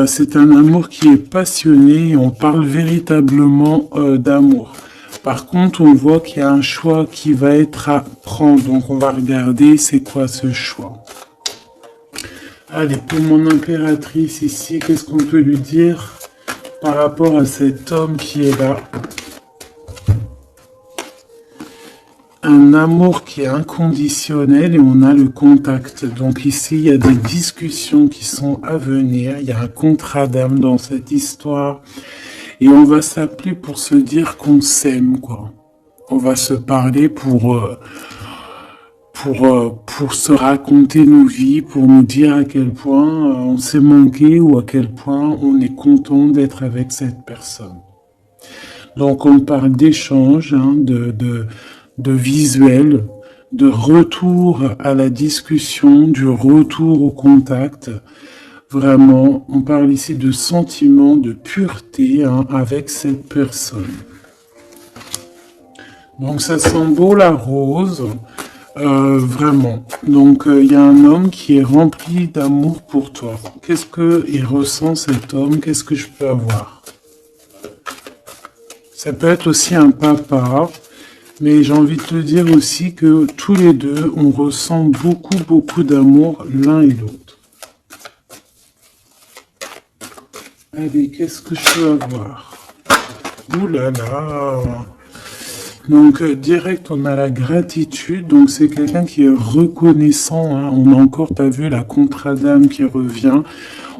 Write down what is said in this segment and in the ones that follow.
C'est un amour qui est passionné et on parle véritablement d'amour. Par contre, on voit qu'il y a un choix qui va être à prendre. Donc, on va regarder c'est quoi ce choix. Allez, pour mon impératrice ici, qu'est-ce qu'on peut lui dire par rapport à cet homme qui est là? Un amour qui est inconditionnel et on a le contact. Donc ici, il y a des discussions qui sont à venir. Il y a un contrat d'âme dans cette histoire. Et on va s'appeler pour se dire qu'on s'aime, quoi. On va se parler pour se raconter nos vies, pour nous dire à quel point on s'est manqué ou à quel point on est content d'être avec cette personne. Donc on parle d'échange, hein, de visuel, de retour à la discussion, du retour au contact. Vraiment, on parle ici de sentiment, de pureté, hein, avec cette personne. Donc ça sent beau la rose, vraiment. Donc il y a un homme qui est rempli d'amour pour toi. Qu'est-ce qu'il ressent cet homme? Qu'est-ce que je peux avoir? Ça peut être aussi un papa. Mais j'ai envie de te dire aussi que tous les deux, on ressent beaucoup d'amour l'un et l'autre. Allez, qu'est-ce que je peux avoir? Ouh là là! Donc, direct, on a la gratitude. Donc, c'est quelqu'un qui est reconnaissant. Hein. On a encore, t'as vu, la contrat d'âme qui revient.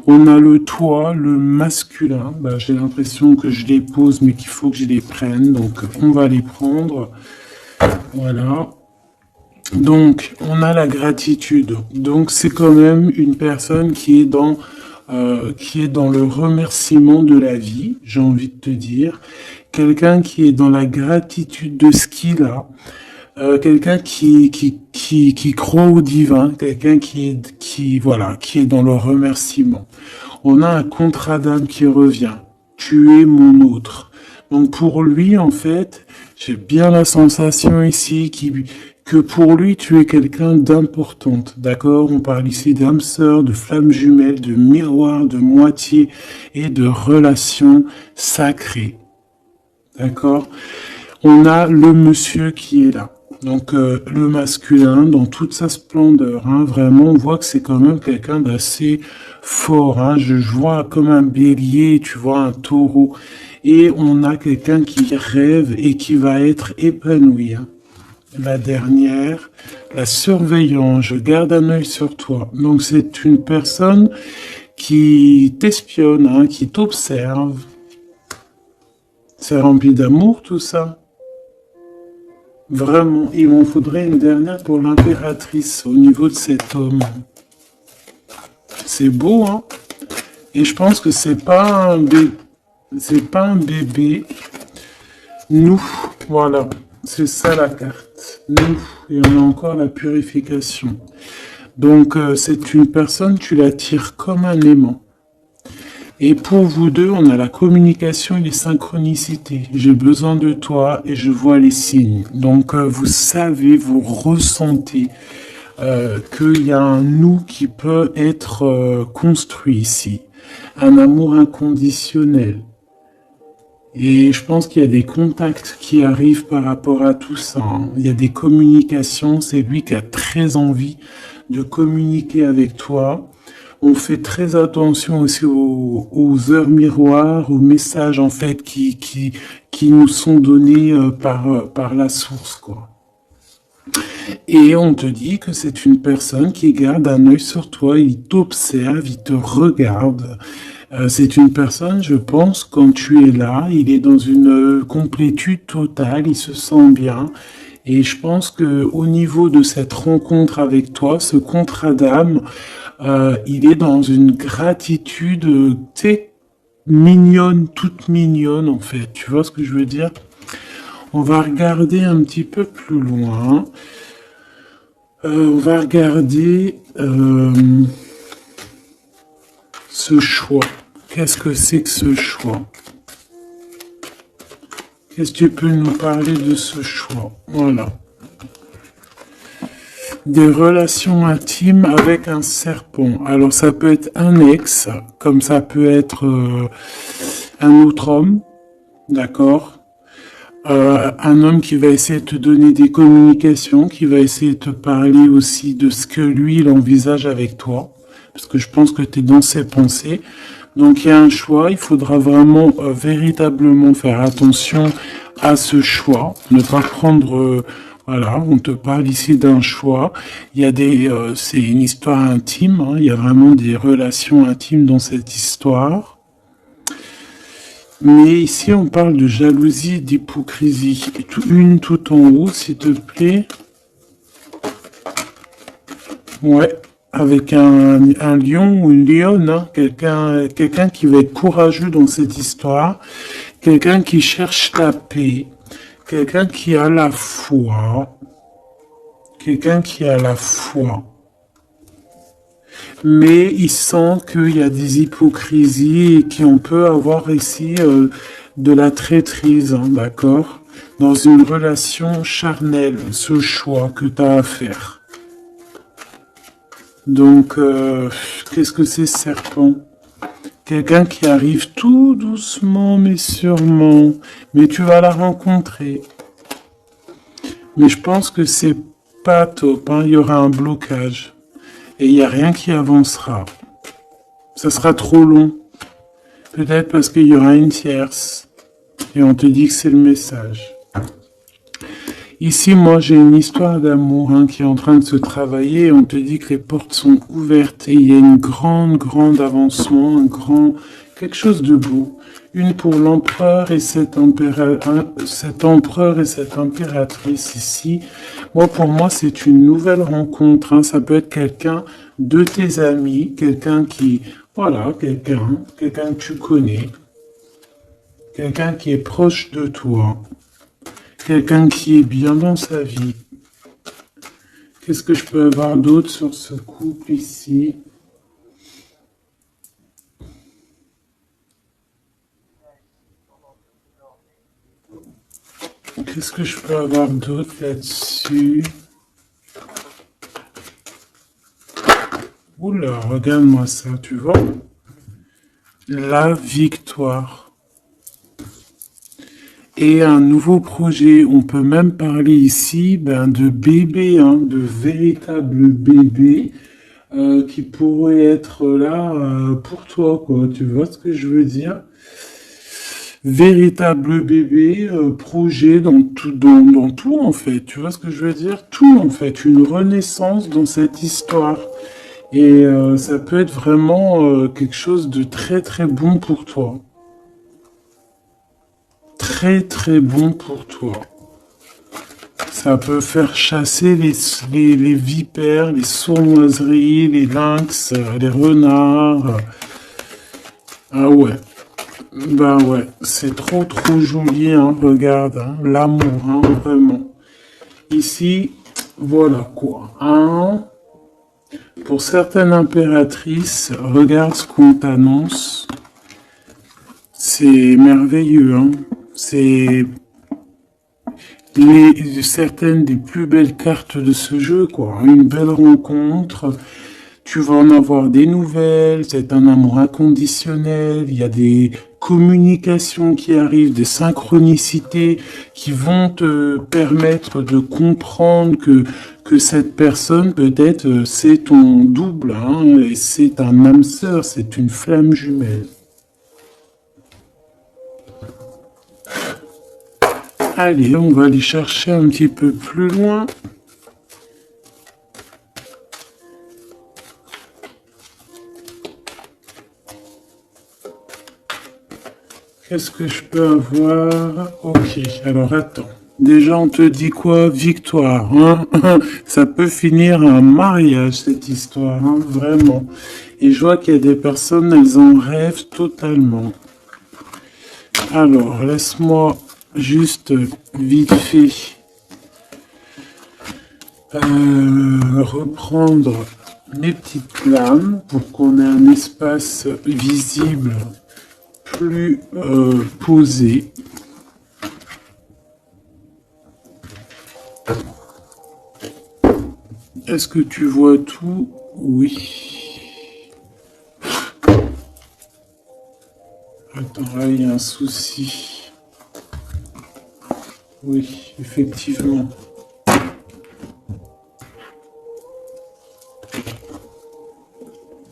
On a le toi, le masculin. Bah, j'ai l'impression que je les pose, mais qu'il faut que je les prenne. Donc, on va les prendre. Voilà. Donc, on a la gratitude. Donc, c'est quand même une personne qui est dans le remerciement de la vie, j'ai envie de te dire. Quelqu'un qui est dans la gratitude de ce qu'il a. Quelqu'un qui croit au divin, quelqu'un qui est dans le remerciement. On a un contrat d'âme qui revient. Tu es mon autre. Donc pour lui, en fait, j'ai bien la sensation ici que pour lui, tu es quelqu'un d'importante. D'accord? On parle ici d'âme sœur, de flamme jumelle, de miroir, de moitié et de relation sacrée. D'accord? On a le monsieur qui est là. Donc le masculin dans toute sa splendeur, hein, vraiment on voit que c'est quand même quelqu'un d'assez fort, hein, je vois comme un bélier, tu vois un taureau, et on a quelqu'un qui rêve et qui va être épanoui. Hein. La dernière, la surveillance, je garde un œil sur toi. Donc c'est une personne qui t'espionne, hein, qui t'observe. C'est rempli d'amour tout ça. Vraiment, il m'en faudrait une dernière pour l'impératrice au niveau de cet homme. C'est beau, hein? Et je pense que c'est pas un bébé. Nous, voilà, c'est ça la carte. Nous, et on a encore la purification. Donc, c'est une personne, tu l'attires comme un aimant. Et pour vous deux, on a la communication et les synchronicités. J'ai besoin de toi et je vois les signes. Donc, vous savez, vous ressentez qu'il y a un nous qui peut être construit ici. Un amour inconditionnel. Et je pense qu'il y a des contacts qui arrivent par rapport à tout ça. Hein. Il y a des communications. C'est lui qui a très envie de communiquer avec toi. On fait très attention aussi aux heures miroirs, aux messages en fait qui nous sont donnés par la source, quoi. Et on te dit que c'est une personne qui garde un œil sur toi, il t'observe, il te regarde. C'est une personne, je pense, quand tu es là, il est dans une complétude totale, il se sent bien. Et je pense que au niveau de cette rencontre avec toi, ce contrat d'âme, il est dans une gratitude, tu sais, mignonne, toute mignonne en fait. Tu vois ce que je veux dire? On va regarder un petit peu plus loin. On va regarder ce choix. Qu'est-ce que c'est que ce choix? Qu'est-ce que tu peux nous parler de ce choix? Voilà. des relations intimes avec un serpent. Alors ça peut être un ex, comme ça peut être un autre homme, d'accord? Un homme qui va essayer de te donner des communications, qui va essayer de te parler aussi de ce que lui, il envisage avec toi, parce que je pense que tu es dans ses pensées. Donc il y a un choix, il faudra vraiment véritablement faire attention à ce choix, ne pas prendre... voilà, on te parle ici d'un choix. Il y a c'est une histoire intime, hein, il y a vraiment des relations intimes dans cette histoire. Mais ici, on parle de jalousie et d'hypocrisie. Une tout en haut, s'il te plaît. Ouais, avec un lion ou une lionne, hein. Quelqu'un qui va être courageux dans cette histoire. Quelqu'un qui cherche la paix. Quelqu'un qui a la foi. Quelqu'un qui a la foi. Mais il sent qu'il y a des hypocrisies et qu'on peut avoir ici de la traîtrise, hein, d'accord? Dans une relation charnelle, ce choix que tu as à faire. Donc, qu'est-ce que c'est, serpent? Quelqu'un qui arrive tout doucement mais sûrement, mais tu vas la rencontrer. Mais je pense que c'est pas top, hein, il y aura un blocage. Et il n'y a rien qui avancera. Ça sera trop long. Peut-être parce qu'il y aura une tierce. Et on te dit que c'est le message. Ici, moi, j'ai une histoire d'amour hein, qui est en train de se travailler. Et on te dit que les portes sont ouvertes. Et il y a une grande avancement. Quelque chose de beau. Une pour l'empereur et cet empereur et cette impératrice ici. Pour moi, c'est une nouvelle rencontre. Hein. Ça peut être quelqu'un de tes amis, quelqu'un que tu connais, quelqu'un qui est proche de toi, quelqu'un qui est bien dans sa vie. Qu'est-ce que je peux avoir d'autre sur ce couple ici? Qu'est-ce que je peux avoir d'autre là-dessus? Oula, regarde-moi ça, tu vois? La victoire. Et un nouveau projet. On peut même parler ici de bébés, hein, de véritables bébés qui pourraient être là pour toi, quoi. Tu vois ce que je veux dire? Véritable bébé, projet dans tout en fait. Tu vois ce que je veux dire? Tout en fait, une renaissance dans cette histoire. Et ça peut être vraiment quelque chose de très bon pour toi. Très bon pour toi. Ça peut faire chasser les vipères, les sournoiseries, les lynx, les renards. Ah ouais. Bah ouais, c'est trop joli, hein, regarde, hein, l'amour, hein, vraiment. Ici, voilà quoi, hein. Pour certaines impératrices, regarde ce qu'on t'annonce. C'est merveilleux, hein. C'est certaines des plus belles cartes de ce jeu, quoi. Une belle rencontre. Tu vas en avoir des nouvelles, c'est un amour inconditionnel, il y a des communications qui arrivent, des synchronicités qui vont te permettre de comprendre que cette personne, peut-être, c'est ton double, hein, et c'est un âme sœur, c'est une flamme jumelle. Allez, on va aller chercher un petit peu plus loin. Qu'est-ce que je peux avoir? Ok, alors attends. Déjà, on te dit quoi? Victoire, hein? Ça peut finir un mariage, cette histoire, hein? Vraiment. Et je vois qu'il y a des personnes, elles en rêvent totalement. Alors, laisse-moi juste vite fait reprendre mes petites lames pour qu'on ait un espace visible plus posé. Est-ce que tu vois tout? Oui. Attends, là, il y a un souci. Oui, effectivement.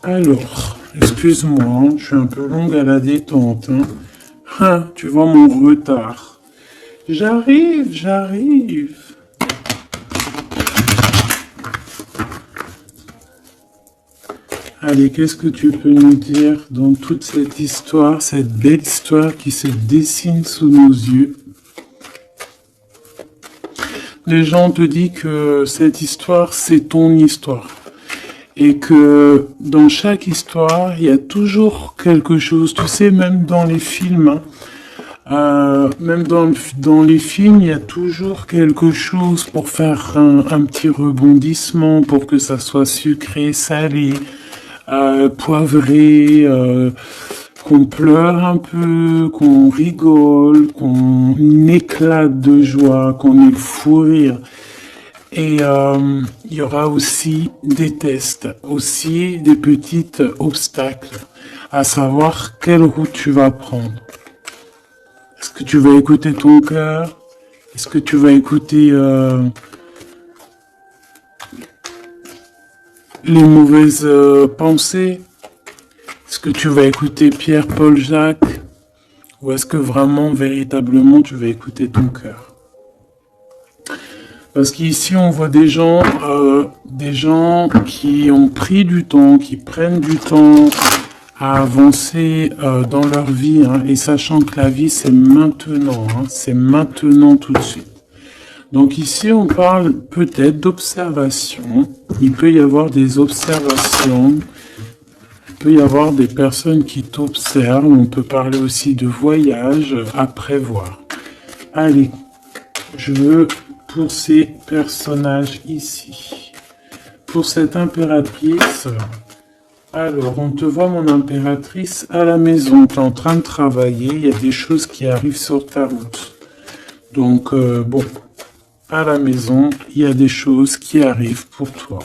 Alors, excuse-moi, hein, je suis un peu longue à la détente. Hein. Ah, tu vois mon retard. J'arrive. Allez, qu'est-ce que tu peux nous dire dans toute cette histoire, cette belle histoire qui se dessine sous nos yeux? Les gens te disent que cette histoire, c'est ton histoire. Et que dans chaque histoire, il y a toujours quelque chose. Tu sais, même dans les films, même dans les films, il y a toujours quelque chose pour faire un petit rebondissement, pour que ça soit sucré, salé, poivré, qu'on pleure un peu, qu'on rigole, qu'on éclate de joie, qu'on ait le fou rire. Et il y aura aussi des tests, aussi des petits obstacles, à savoir quelle route tu vas prendre. Est-ce que tu vas écouter ton cœur? Est-ce que tu vas écouter les mauvaises pensées? Est-ce que tu vas écouter Pierre, Paul, Jacques? Ou est-ce que vraiment, véritablement, tu vas écouter ton cœur? Parce qu'ici, on voit des gens qui ont pris du temps, qui prennent du temps à avancer dans leur vie, hein, et sachant que la vie, c'est maintenant, hein, c'est maintenant tout de suite. Donc ici, on parle peut-être d'observation. Il peut y avoir des observations. Il peut y avoir des personnes qui t'observent. On peut parler aussi de voyage à prévoir. Allez, je veux... pour ces personnages ici. Pour cette impératrice, alors on te voit mon impératrice à la maison, tu es en train de travailler, il y a des choses qui arrivent sur ta route. Donc bon, à la maison, il y a des choses qui arrivent pour toi.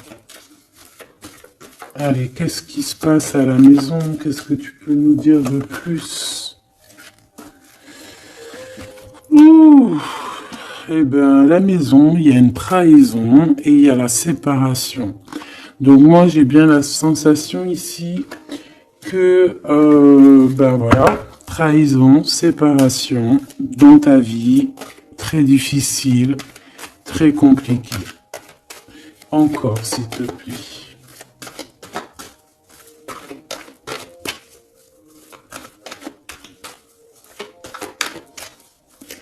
Allez, qu'est-ce qui se passe à la maison? Qu'est-ce que tu peux nous dire de plus? Ouh! Eh bien, à la maison, il y a une trahison et il y a la séparation. Donc moi, j'ai bien la sensation ici que, ben voilà, trahison, séparation dans ta vie, très difficile, très compliqué. Encore, s'il te plaît.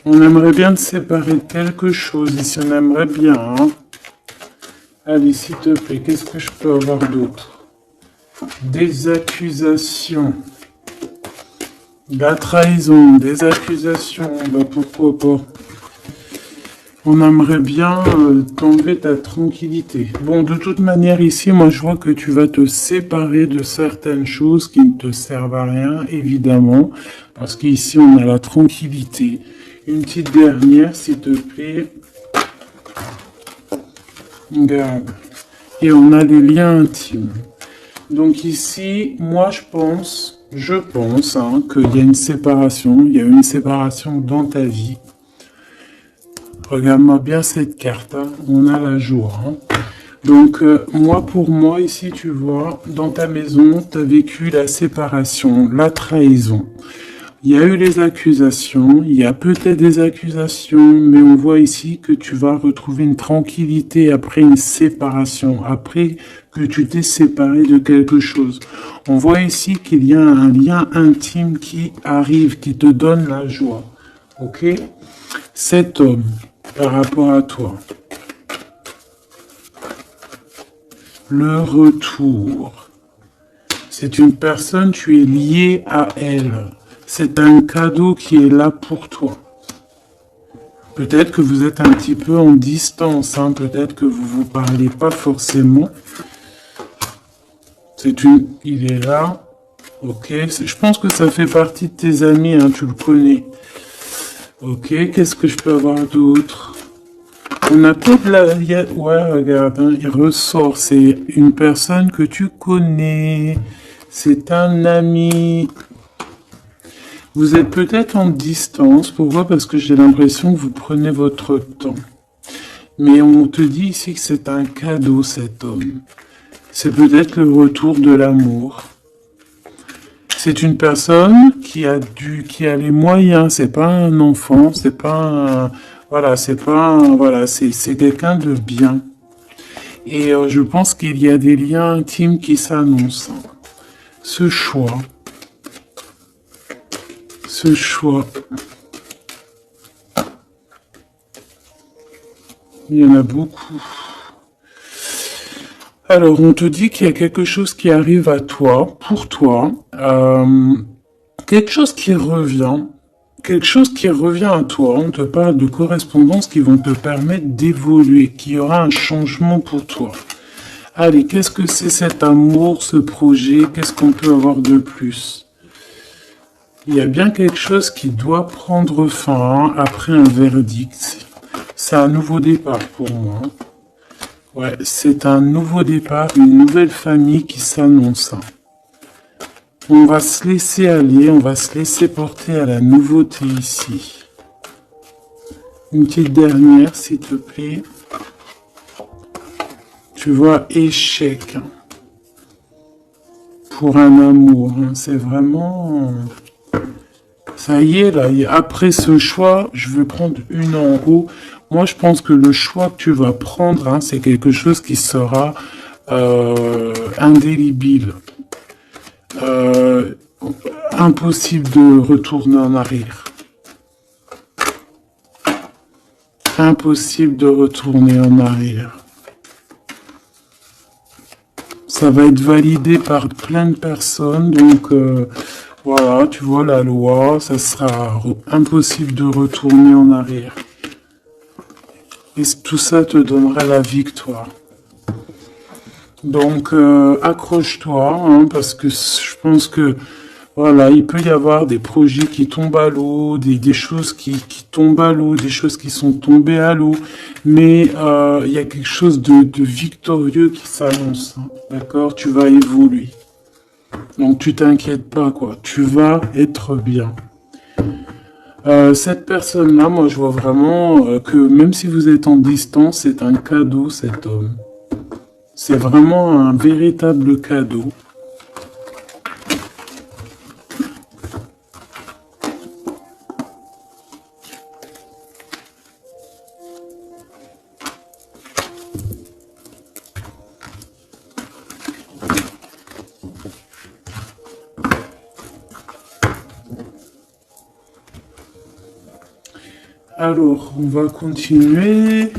On aimerait bien te séparer de quelque chose, ici on aimerait bien. Hein. Allez, s'il te plaît, qu'est-ce que je peux avoir d'autre? Des accusations. La trahison, des accusations, bah pourquoi pas. On aimerait bien t'enlever ta tranquillité. Bon, de toute manière, ici, moi je vois que tu vas te séparer de certaines choses qui ne te servent à rien, évidemment. Parce qu'ici, on a la tranquillité. Une petite dernière, s'il te plaît. Regarde. Et on a les liens intimes. Donc ici, moi je pense hein, qu'il y a une séparation. Il y a une séparation dans ta vie. Regarde-moi bien cette carte. Hein. On a la joie. Hein. Donc pour moi, ici, tu vois, dans ta maison, tu as vécu la séparation, la trahison. Il y a eu les accusations, il y a peut-être des accusations, mais on voit ici que tu vas retrouver une tranquillité après une séparation, après que tu t'es séparé de quelque chose. On voit ici qu'il y a un lien intime qui arrive, qui te donne la joie. Ok? Cet homme, par rapport à toi. Le retour. C'est une personne, tu es lié à elle. C'est un cadeau qui est là pour toi. Peut-être que vous êtes un petit peu en distance, hein, peut-être que vous ne vous parlez pas forcément. Il est là. Ok, je pense que ça fait partie de tes amis, hein, tu le connais. Ok, qu'est-ce que je peux avoir d'autre? On a peut-être ouais, regarde, hein, il ressort. C'est une personne que tu connais. C'est un ami. Vous êtes peut-être en distance. Pourquoi? Parce que j'ai l'impression que vous prenez votre temps. Mais on te dit ici que c'est un cadeau, cet homme. C'est peut-être le retour de l'amour. C'est une personne qui a les moyens. C'est pas un enfant. C'est pas un, voilà, c'est quelqu'un de bien. Et je pense qu'il y a des liens intimes qui s'annoncent. Ce choix. Ce choix. Il y en a beaucoup. Alors, on te dit qu'il y a quelque chose qui arrive à toi, pour toi, quelque chose qui revient, à toi. On te parle de correspondances qui vont te permettre d'évoluer, qu'il y aura un changement pour toi. Allez, qu'est-ce que c'est cet amour, ce projet? Qu'est-ce qu'on peut avoir de plus? Il y a bien quelque chose qui doit prendre fin après un verdict. C'est un nouveau départ pour moi. Ouais, c'est un nouveau départ, une nouvelle famille qui s'annonce. On va se laisser aller, on va se laisser porter à la nouveauté ici. Une petite dernière, s'il te plaît. Tu vois, échec. Pour un amour, hein. C'est vraiment... Ça y est, là, après ce choix, je veux prendre une en haut. Moi, je pense que le choix que tu vas prendre, hein, c'est quelque chose qui sera indélébile. Impossible de retourner en arrière. Impossible de retourner en arrière. Ça va être validé par plein de personnes, donc... voilà, tu vois la loi, ça sera impossible de retourner en arrière. Et tout ça te donnera la victoire. Donc, accroche-toi, hein, parce que je pense que, voilà, il peut y avoir des projets qui tombent à l'eau, des choses qui tombent à l'eau, des choses qui sont tombées à l'eau, mais il y a quelque chose de victorieux qui s'annonce, hein, d'accord? Tu vas évoluer. Donc tu t'inquiètes pas, quoi. Tu vas être bien. Cette personne-là, moi je vois vraiment que même si vous êtes en distance, c'est un cadeau, cet homme. C'est vraiment un véritable cadeau. Alors, on va continuer.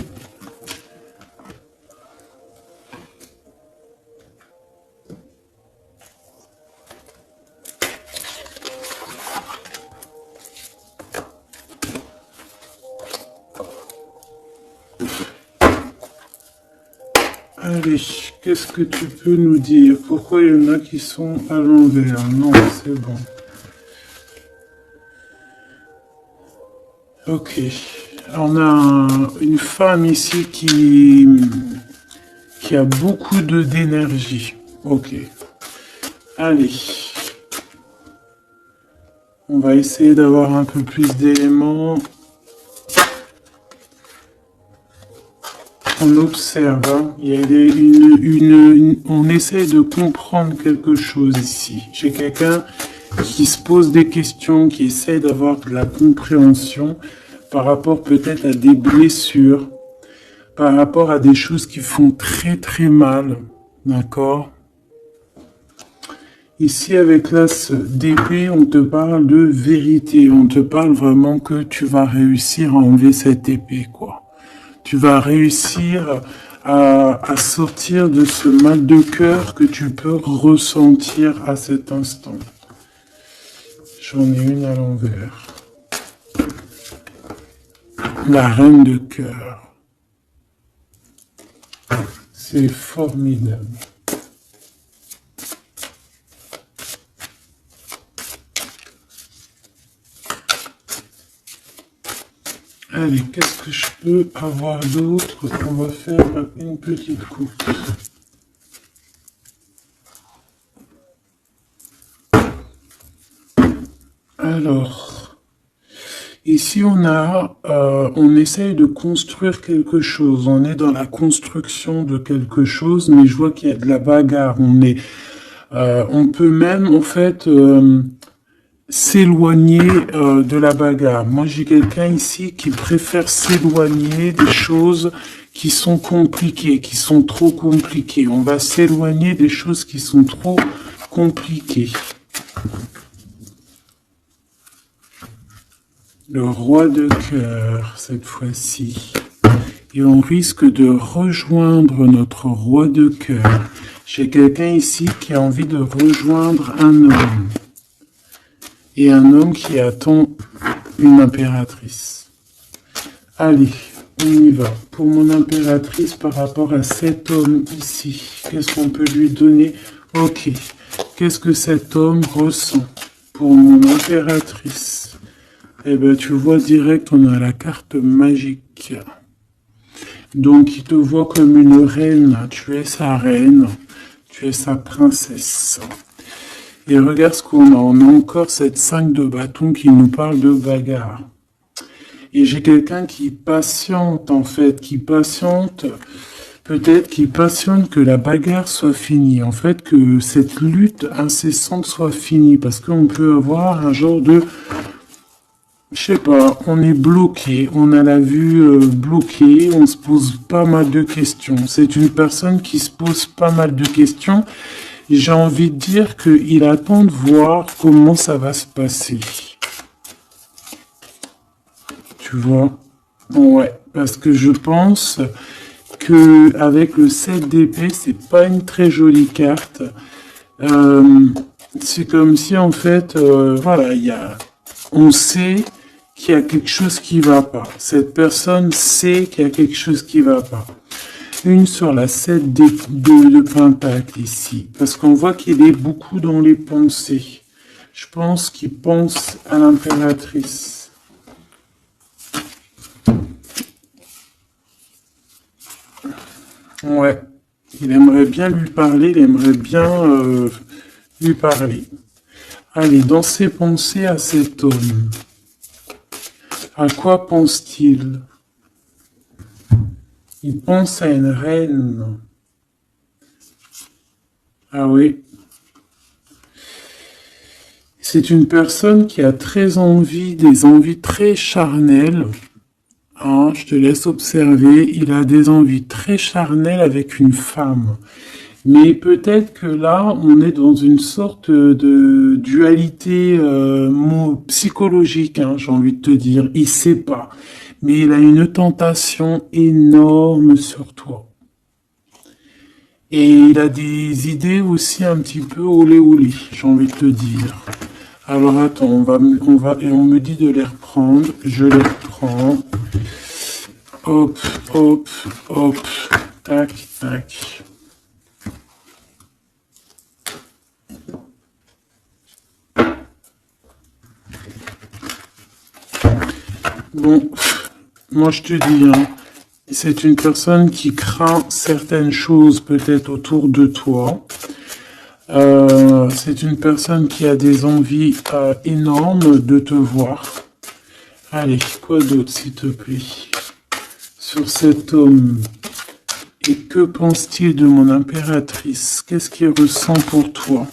Allez, qu'est-ce que tu peux nous dire? Pourquoi il y en a qui sont à l'envers? Non, c'est bon. Ok. On a une femme ici qui a beaucoup d'énergie. Ok. Allez. On va essayer d'avoir un peu plus d'éléments. On observe, hein. Il y a on essaie de comprendre quelque chose ici. J'ai quelqu'un qui se pose des questions, qui essaie d'avoir de la compréhension par rapport peut-être à des blessures, par rapport à des choses qui font très très mal, d'accord? Ici, avec l'as d'épée, on te parle de vérité, on te parle vraiment que tu vas réussir à enlever cette épée, quoi. Tu vas réussir à sortir de ce mal de cœur que tu peux ressentir à cet instant. J'en ai une à l'envers. La reine de cœur. C'est formidable. Allez, qu'est-ce que je peux avoir d'autre? On va faire une petite coupe. Alors, ici on essaye de construire quelque chose. On est dans la construction de quelque chose, mais je vois qu'il y a de la bagarre. On peut même en fait s'éloigner de la bagarre. Moi, j'ai quelqu'un ici qui préfère s'éloigner des choses qui sont compliquées, qui sont trop compliquées. On va s'éloigner des choses qui sont trop compliquées. Le roi de cœur, cette fois-ci. Et on risque de rejoindre notre roi de cœur. J'ai quelqu'un ici qui a envie de rejoindre un homme. Et un homme qui attend une impératrice. Allez, on y va. Pour mon impératrice, par rapport à cet homme ici, qu'est-ce qu'on peut lui donner? Ok. Qu'est-ce que cet homme ressent pour mon impératrice? Eh bien, tu vois direct, on a la carte magique. Donc, il te voit comme une reine. Tu es sa reine. Tu es sa princesse. Et regarde ce qu'on a. On a encore cette 5 de bâton qui nous parle de bagarre. Et j'ai quelqu'un qui patiente, en fait, qui patiente, peut-être qui patiente que la bagarre soit finie. En fait, que cette lutte incessante soit finie. Parce qu'on peut avoir un genre de... Je sais pas, on est bloqué, on a la vue bloquée, on se pose pas mal de questions. C'est une personne qui se pose pas mal de questions. J'ai envie de dire qu'il attend de voir comment ça va se passer. Tu vois? Ouais, parce que je pense que avec le 7 d'épée, c'est pas une très jolie carte. C'est comme si en fait, voilà, on sait qu'il y a quelque chose qui va pas. Cette personne sait qu'il y a quelque chose qui va pas. Une sur la 7 de Pentacle ici. Parce qu'on voit qu'il est beaucoup dans les pensées. Je pense qu'il pense à l'impératrice. Ouais. Il aimerait bien lui parler, il aimerait bien lui parler. Allez, dans ses pensées à cet homme. À quoi pense-t-il? Il pense à une reine. Ah oui. C'est une personne qui a très envie, des envies très charnelles. Hein, je te laisse observer. Il a des envies très charnelles avec une femme. Mais peut-être que là, on est dans une sorte de dualité psychologique, hein, j'ai envie de te dire. Il sait pas. Mais il a une tentation énorme sur toi. Et il a des idées aussi un petit peu olé olé, j'ai envie de te dire. Alors attends, et on me dit de les reprendre. Je les reprends. Hop, hop, hop. Tac, tac. Bon, moi je te dis, hein, c'est une personne qui craint certaines choses peut-être autour de toi. C'est une personne qui a des envies énormes de te voir. Allez, quoi d'autre s'il te plaît? Sur cet homme. Et que pense-t-il de mon impératrice? Qu'est-ce qu'il ressent pour toi?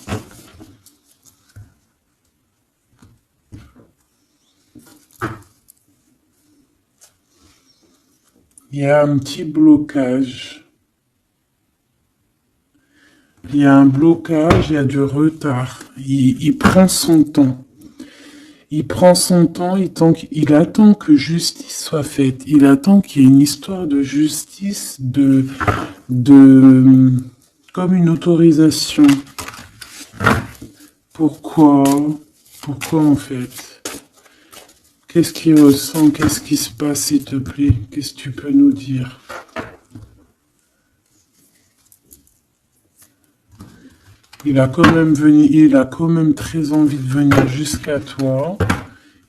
Il y a un petit blocage. Il y a un blocage, il y a du retard. Il prend son temps. Il prend son temps, il attend que justice soit faite. Il attend qu'il y ait une histoire de justice, comme une autorisation. Pourquoi en fait? Qu'est-ce qu'il ressent? Qu'est-ce qui se passe, s'il te plaît? Qu'est-ce que tu peux nous dire? Il a quand même très envie de venir jusqu'à toi.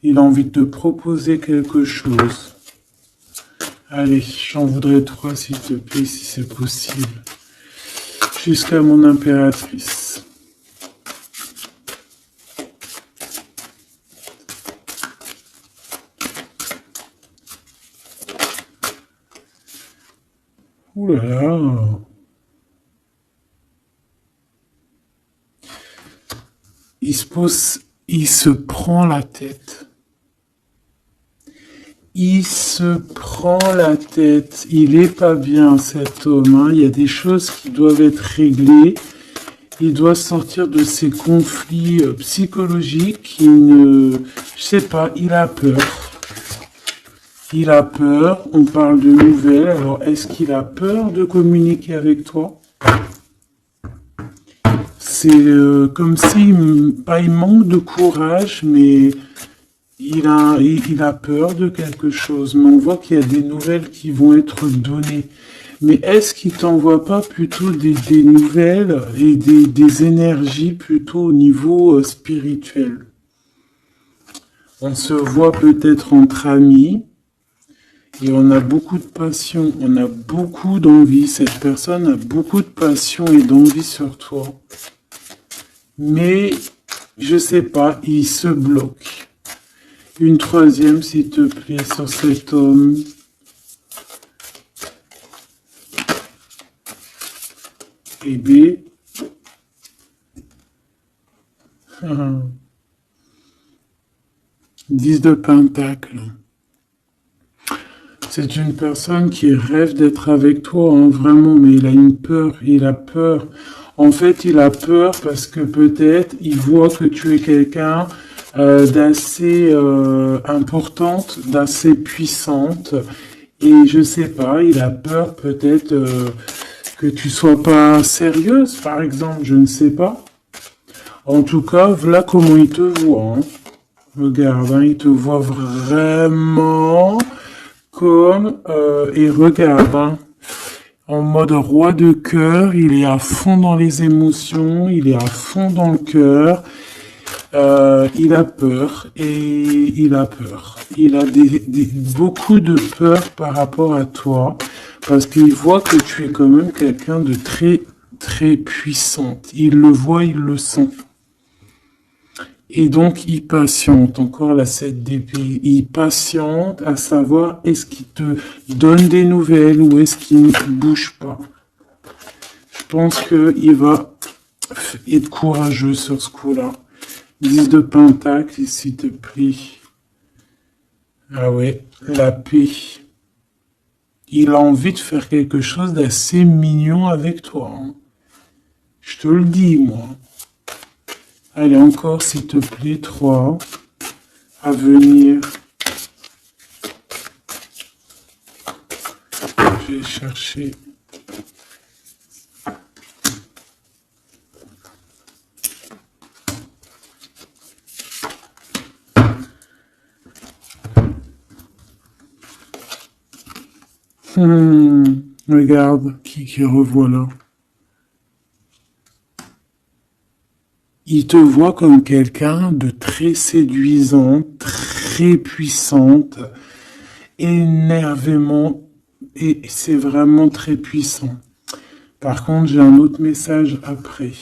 Il a envie de te proposer quelque chose. Allez, j'en voudrais 3 s'il te plaît, si c'est possible. Jusqu'à mon impératrice. Ouh là là. Il se prend la tête. Il se prend la tête. Il est pas bien, cet homme, hein. Il y a des choses qui doivent être réglées. Il doit sortir de ces conflits psychologiques. Je sais pas, il a peur. Il a peur. On parle de nouvelles. Alors, est-ce qu'il a peur de communiquer avec toi? C'est comme s'il il manque de courage, mais il a peur de quelque chose. Mais on voit qu'il y a des nouvelles qui vont être données. Mais est-ce qu'il t'envoie pas plutôt des nouvelles et des énergies plutôt au niveau spirituel? On se voit peut-être entre amis et on a beaucoup de passion, on a beaucoup d'envie. Cette personne a beaucoup de passion et d'envie sur toi. Mais, je sais pas, il se bloque. Une troisième, s'il te plaît, sur cet homme. Et B. 10 de Pentacle. C'est une personne qui rêve d'être avec toi, hein, vraiment, mais il a une peur, il a peur. En fait, il a peur parce que peut-être il voit que tu es quelqu'un d'assez importante, d'assez puissante. Et je sais pas, il a peur peut-être que tu sois pas sérieuse, par exemple, je ne sais pas. En tout cas, voilà comment il te voit. Hein. Regarde, hein, il te voit vraiment comme... et regarde, hein, en mode roi de cœur, il est à fond dans les émotions, il est à fond dans le cœur. Il a peur et il a peur. Il a beaucoup de peur par rapport à toi parce qu'il voit que tu es quand même quelqu'un de très, très puissante. Il le voit, il le sent. Et donc, il patiente. Encore la 7 d'épée. Il patiente à savoir est-ce qu'il te donne des nouvelles ou est-ce qu'il ne bouge pas. Je pense qu'il va être courageux sur ce coup-là. 10 de Pentacle, s'il te plaît. Ah ouais, la paix. Il a envie de faire quelque chose d'assez mignon avec toi. Hein. Je te le dis, moi. Allez, encore, s'il te plaît, 3. À venir. Je vais chercher... regarde, qui revoit là. Il te voit comme quelqu'un de très séduisant, très puissante, énervément, et c'est vraiment très puissant. Par contre, j'ai un autre message après.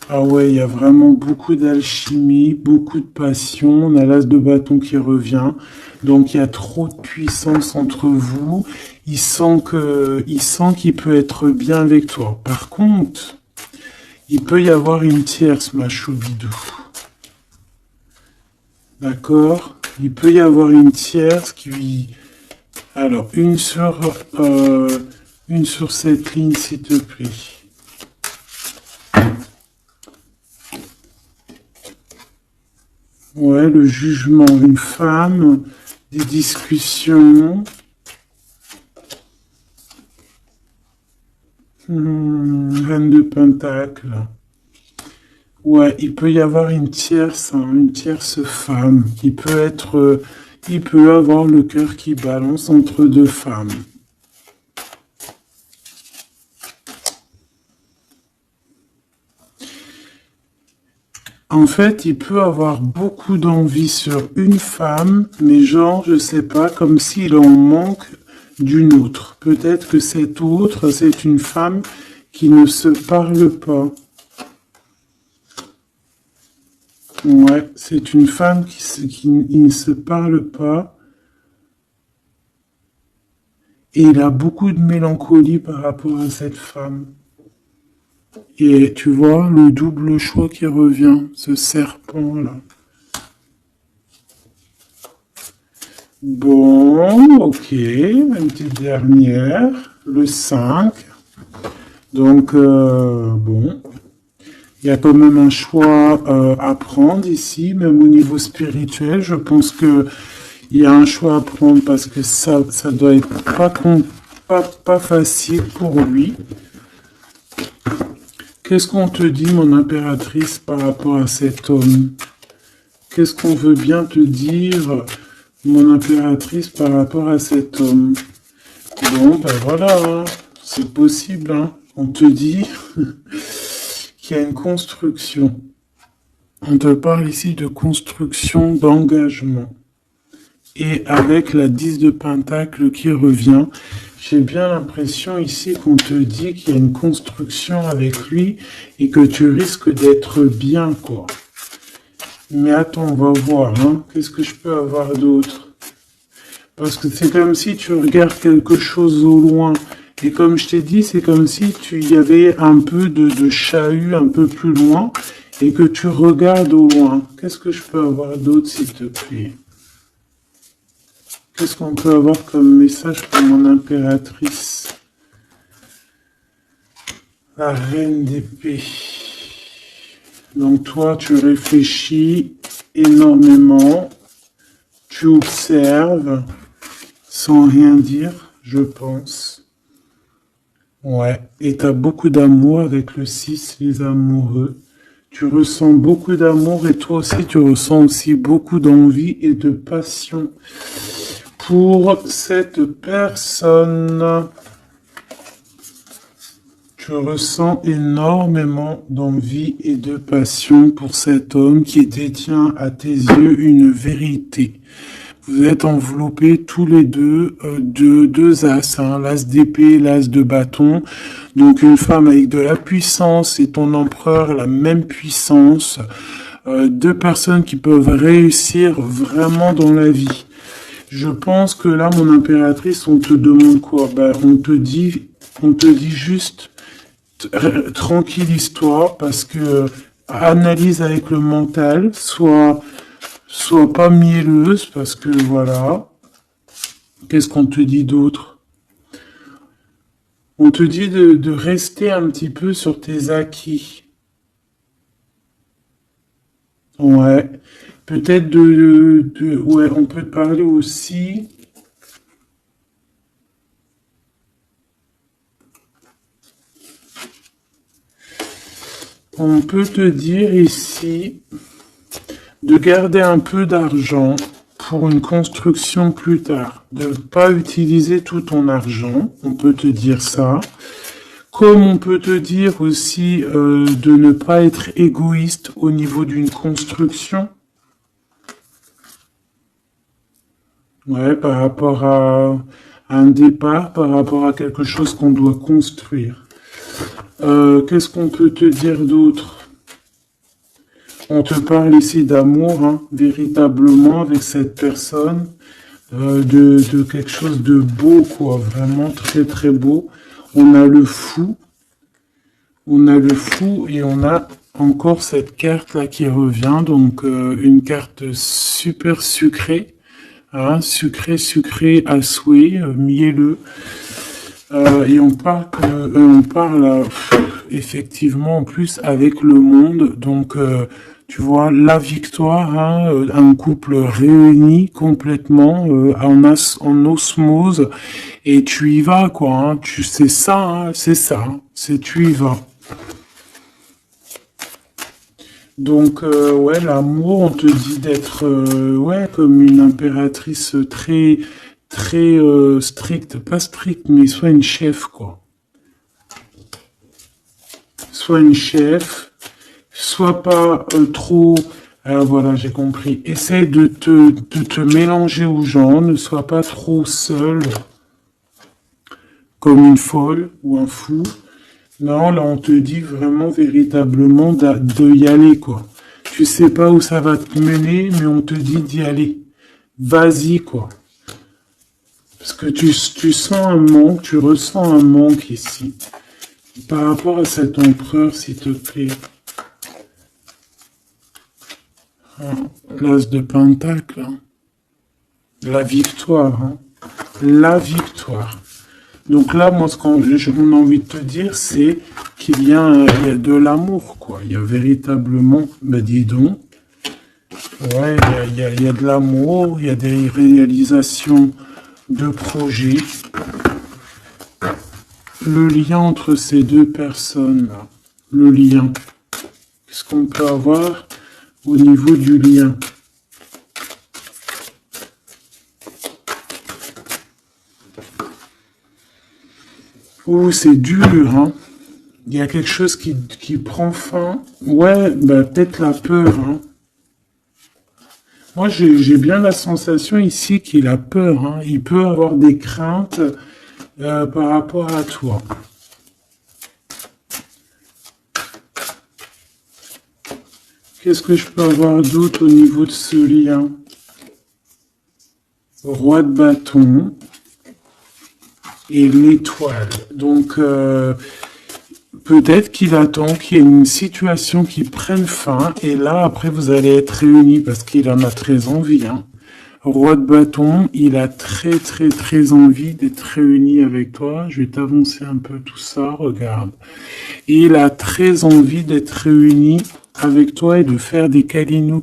Ah ouais, il y a vraiment beaucoup d'alchimie, beaucoup de passion. On a l'as de bâton qui revient. Donc il y a trop de puissance entre vous. Il sent qu'il peut être bien avec toi. Par contre, il peut y avoir une tierce, ma choubidou. D'accord? Il peut y avoir une tierce qui... Alors, une sur cette ligne, s'il te plaît. Ouais, le jugement, une femme, des discussions. Reine de Pentacle. Ouais, il peut y avoir une tierce femme. Il peut avoir le cœur qui balance entre deux femmes. En fait, il peut avoir beaucoup d'envie sur une femme, mais genre, je sais pas, comme s'il en manque d'une autre. Peut-être que cette autre, c'est une femme qui ne se parle pas. Ouais, c'est une femme qui ne se parle pas. Et il a beaucoup de mélancolie par rapport à cette femme. Et tu vois, le double choix qui revient, ce serpent-là. Bon, ok, une petite dernière, le 5. Donc, bon, il y a quand même un choix à prendre ici, même au niveau spirituel. Je pense que il y a un choix à prendre parce que ça doit être pas facile pour lui. Qu'est-ce qu'on te dit, mon impératrice, par rapport à cet homme? Qu'est-ce qu'on veut bien te dire, mon impératrice, par rapport à cet homme? Bon, ben voilà, hein, c'est possible, hein. On te dit qu'il y a une construction. On te parle ici de construction, d'engagement. Et avec la 10 de Pentacle qui revient, j'ai bien l'impression ici qu'on te dit qu'il y a une construction avec lui et que tu risques d'être bien, quoi. Mais attends, on va voir, hein. Qu'est-ce que je peux avoir d'autre? Parce que c'est comme si tu regardes quelque chose au loin. Et comme je t'ai dit, c'est comme si tu y avait un peu de chahut un peu plus loin et que tu regardes au loin. Qu'est-ce que je peux avoir d'autre, s'il te plaît? Qu'est-ce qu'on peut avoir comme message pour mon impératrice? La reine d'épée. Donc toi, tu réfléchis énormément, tu observes, sans rien dire, je pense. Ouais, et tu as beaucoup d'amour avec le 6, les amoureux. Tu ressens beaucoup d'amour et toi aussi, tu ressens aussi beaucoup d'envie et de passion pour cette personne. Tu ressens énormément d'envie et de passion pour cet homme qui détient à tes yeux une vérité. Vous êtes enveloppés tous les deux de deux as, hein, l'as d'épée, l'as de bâton. Donc une femme avec de la puissance et ton empereur, la même puissance. Deux personnes qui peuvent réussir vraiment dans la vie. Je pense que là, mon impératrice, on te demande quoi? Ben, on te dit juste tranquille histoire parce que analyse avec le mental, soit pas mielleuse parce que voilà. Qu'est-ce qu'on te dit d'autre? On te dit de rester un petit peu sur tes acquis. Ouais. Peut-être ouais, on peut te parler aussi. On peut te dire ici de garder un peu d'argent pour une construction plus tard. De ne pas utiliser tout ton argent, on peut te dire ça. Comme on peut te dire aussi de ne pas être égoïste au niveau d'une construction. Ouais, par rapport à un départ, par rapport à quelque chose qu'on doit construire. Qu'est-ce qu'on peut te dire d'autre? On te parle ici d'amour, hein, véritablement, avec cette personne, de quelque chose de beau, quoi, vraiment très très beau. On a le fou et on a encore cette carte-là qui revient, donc une carte super sucrée. Hein, sucré à souhait, mielleux. Et on parle effectivement en plus avec le monde. Donc, tu vois, la victoire, hein, un couple réuni complètement en osmose. Et tu y vas, quoi. Hein, c'est ça, hein, c'est ça. C'est tu y vas. Donc, ouais, l'amour, on te dit d'être, ouais, comme une impératrice très, très stricte. Pas stricte, mais soit une chef, quoi. Soit une chef, Sois pas trop... Ah, voilà, j'ai compris. Essaye de te mélanger aux gens, ne sois pas trop seul, comme une folle ou un fou. Non, là, on te dit vraiment, véritablement, de y aller, quoi. Tu sais pas où ça va te mener, mais on te dit d'y aller. Vas-y, quoi. Parce que tu sens un manque, tu ressens un manque ici. Par rapport à cet empereur, s'il te plaît. L'as de Pentacle. Hein. La victoire. Hein. La victoire. Donc là, moi, ce qu'on a envie de te dire, c'est qu'il y a de l'amour, quoi. Il y a véritablement, ben dis donc, ouais, il y a de l'amour, il y a des réalisations de projets. Le lien entre ces deux personnes-là, le lien, qu'est-ce qu'on peut avoir au niveau du lien? Oh, c'est dur, hein. Il y a quelque chose qui prend fin. Ouais, bah, peut-être la peur, hein. Moi, j'ai bien la sensation ici qu'il a peur, hein. Il peut avoir des craintes par rapport à toi. Qu'est-ce que je peux avoir d'autre au niveau de ce lien? Roi de bâton et l'étoile. Donc, peut-être qu'il attend qu'il y ait une situation qui prenne fin, et là, après, vous allez être réunis, parce qu'il en a très envie. Hein. Roi de bâton, il a très, très, très envie d'être réuni avec toi. Je vais t'avancer un peu tout ça, regarde. Et il a très envie d'être réuni avec toi et de faire des câlinous.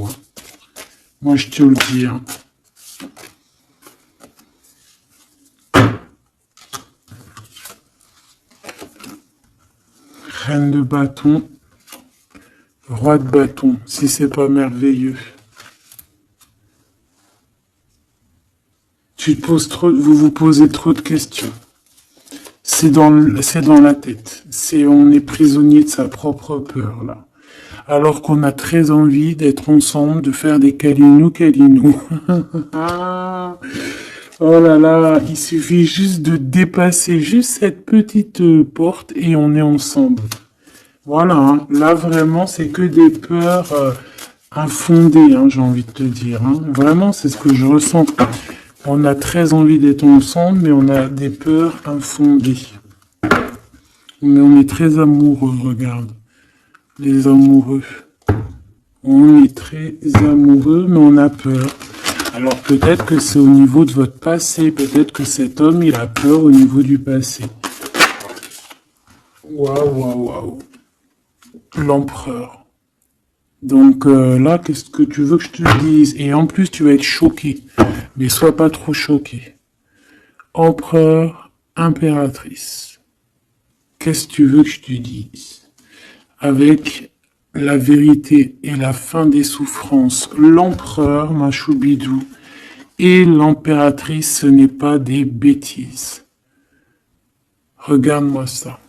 Hein. Moi, je te le dis. Hein. Reine de bâton, roi de bâton, si c'est pas merveilleux. Vous vous posez trop de questions. C'est dans la tête. On est prisonnier de sa propre peur, là. Alors qu'on a très envie d'être ensemble, de faire des câlinous. Oh là là, il suffit juste de dépasser juste cette petite porte et on est ensemble. Voilà, hein. Là vraiment c'est que des peurs infondées, hein, j'ai envie de te dire. Hein. Vraiment c'est ce que je ressens. On a très envie d'être ensemble, mais on a des peurs infondées. Mais on est très amoureux, regarde. Les amoureux. On est très amoureux, mais on a peur. Alors peut-être que c'est au niveau de votre passé, peut-être que cet homme, il a peur au niveau du passé. Waouh. L'empereur. Donc là, qu'est-ce que tu veux que je te dise? Et en plus, tu vas être choqué. Mais sois pas trop choqué. Empereur, impératrice. Qu'est-ce que tu veux que je te dise? Avec la vérité et la fin des souffrances. L'empereur, ma choubidou, et l'impératrice, ce n'est pas des bêtises. Regarde-moi ça.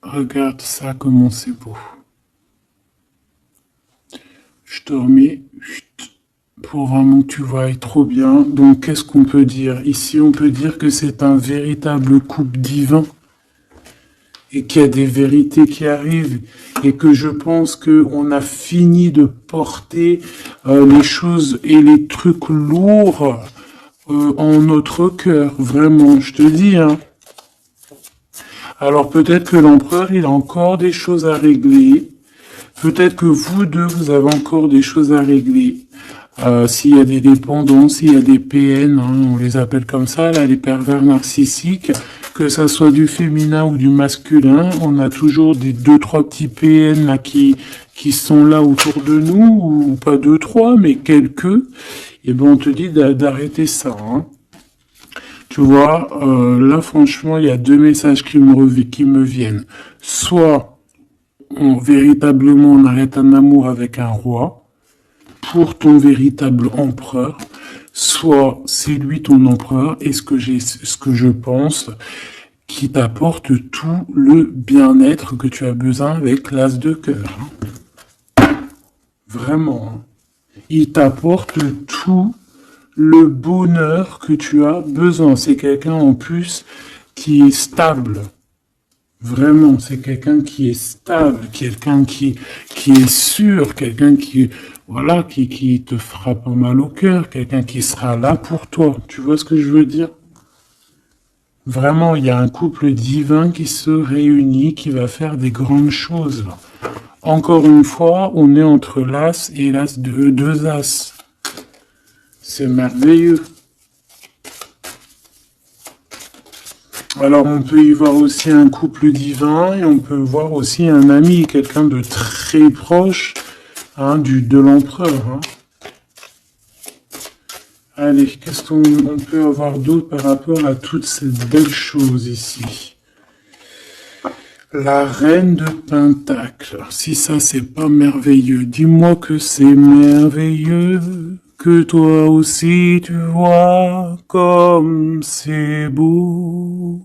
Regarde ça, comment c'est beau. Je te remets pour vraiment que tu vois trop bien. Donc, qu'est-ce qu'on peut dire? Ici, on peut dire que c'est un véritable couple divin. Et qu'il y a des vérités qui arrivent et que je pense qu'on a fini de porter les choses et les trucs lourds en notre cœur, vraiment, je te dis. Hein. Alors peut-être que l'empereur, il a encore des choses à régler. Peut-être que vous deux, vous avez encore des choses à régler. S'il y a des dépendances, s'il y a des PN, hein, on les appelle comme ça, là, les pervers narcissiques, que ça soit du féminin ou du masculin, on a toujours des 2-3 petits PN là qui sont là autour de nous, ou pas 2-3, mais quelques, et ben on te dit d'arrêter ça. Hein. Tu vois, là franchement, il y a deux messages qui me viennent. Soit véritablement on arrête un amour avec un roi, pour ton véritable empereur, soit c'est lui ton empereur, et ce que je pense, qui t'apporte tout le bien-être que tu as besoin avec l'as de cœur. Vraiment. Il t'apporte tout le bonheur que tu as besoin. C'est quelqu'un en plus qui est stable. Vraiment, c'est quelqu'un qui est stable, quelqu'un qui est sûr, quelqu'un qui, voilà, qui te fera pas mal au cœur, quelqu'un qui sera là pour toi. Tu vois ce que je veux dire? Vraiment, il y a un couple divin qui se réunit, qui va faire des grandes choses. Encore une fois, on est entre l'as et l'as de deux as. C'est merveilleux. Alors, on peut y voir aussi un couple divin et on peut voir aussi un ami, quelqu'un de très proche hein, de l'empereur. Hein. Allez, qu'est-ce qu'on peut avoir d'autre par rapport à toutes ces belles choses ici? La reine de Pentacle. Si ça, c'est pas merveilleux, dis-moi que c'est merveilleux. Que toi aussi tu vois comme c'est beau.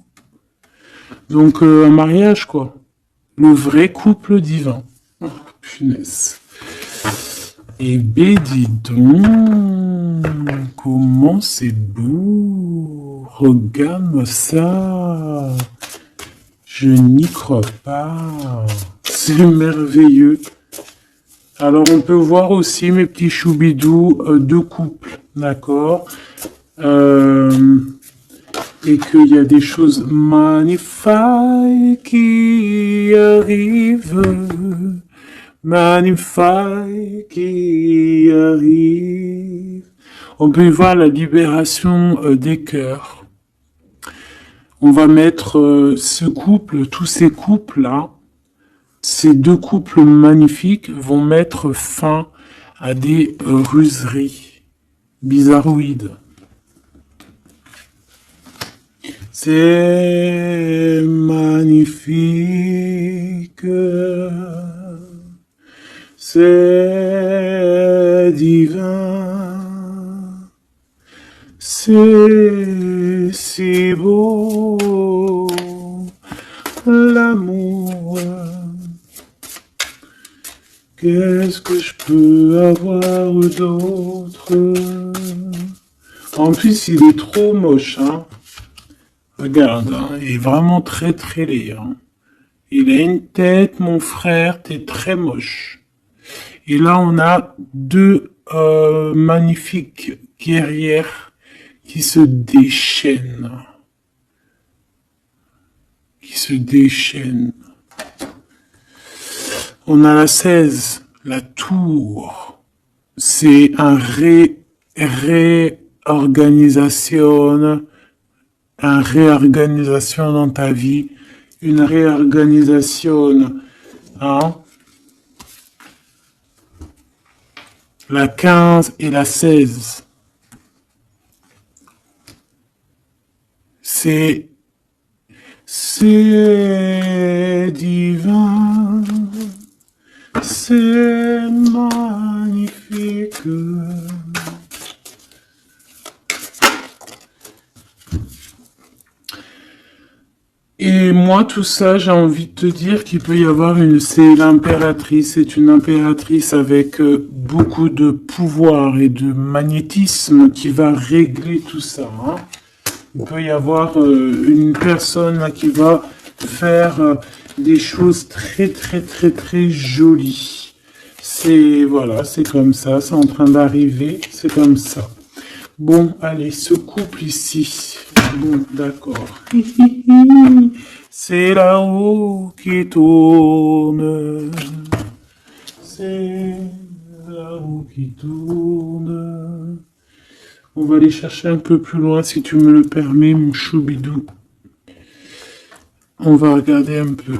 Donc un mariage quoi. Le vrai couple divin. Oh, punaise. Et ben dis donc, comment c'est beau. Regarde-moi ça. Je n'y crois pas. C'est merveilleux. Alors, on peut voir aussi, mes petits choubidous, deux couples, d'accord et qu'il y a des choses magnifiques qui arrivent. Magnifiques qui arrivent. On peut y voir la libération des cœurs. On va mettre ce couple, tous ces couples-là, ces deux couples magnifiques vont mettre fin à des ruseries bizarroïdes. C'est magnifique, c'est divin, c'est si beau, l'amour. Qu'est-ce que je peux avoir d'autre? En plus, il est trop moche, hein. Regarde, hein, il est vraiment très très laid. Hein. Il a une tête, mon frère, t'es très moche. Et là, on a deux magnifiques guerrières qui se déchaînent. On a la 16, la tour. C'est un réorganisation dans ta vie, une réorganisation, hein. La 15 et la 16. C'est divin, c'est magnifique. Et moi, tout ça, j'ai envie de te dire qu'il peut y avoir c'est l'impératrice, c'est une impératrice avec beaucoup de pouvoir et de magnétisme qui va régler tout ça. Hein. Il peut y avoir une personne là, qui va faire des choses très très très très jolies. Voilà, c'est comme ça, c'est en train d'arriver, c'est comme ça. Bon, allez, ce couple ici. Bon, d'accord. C'est la roue qui tourne. C'est la roue qui tourne. On va aller chercher un peu plus loin, si tu me le permets, mon choubidou. On va regarder un peu.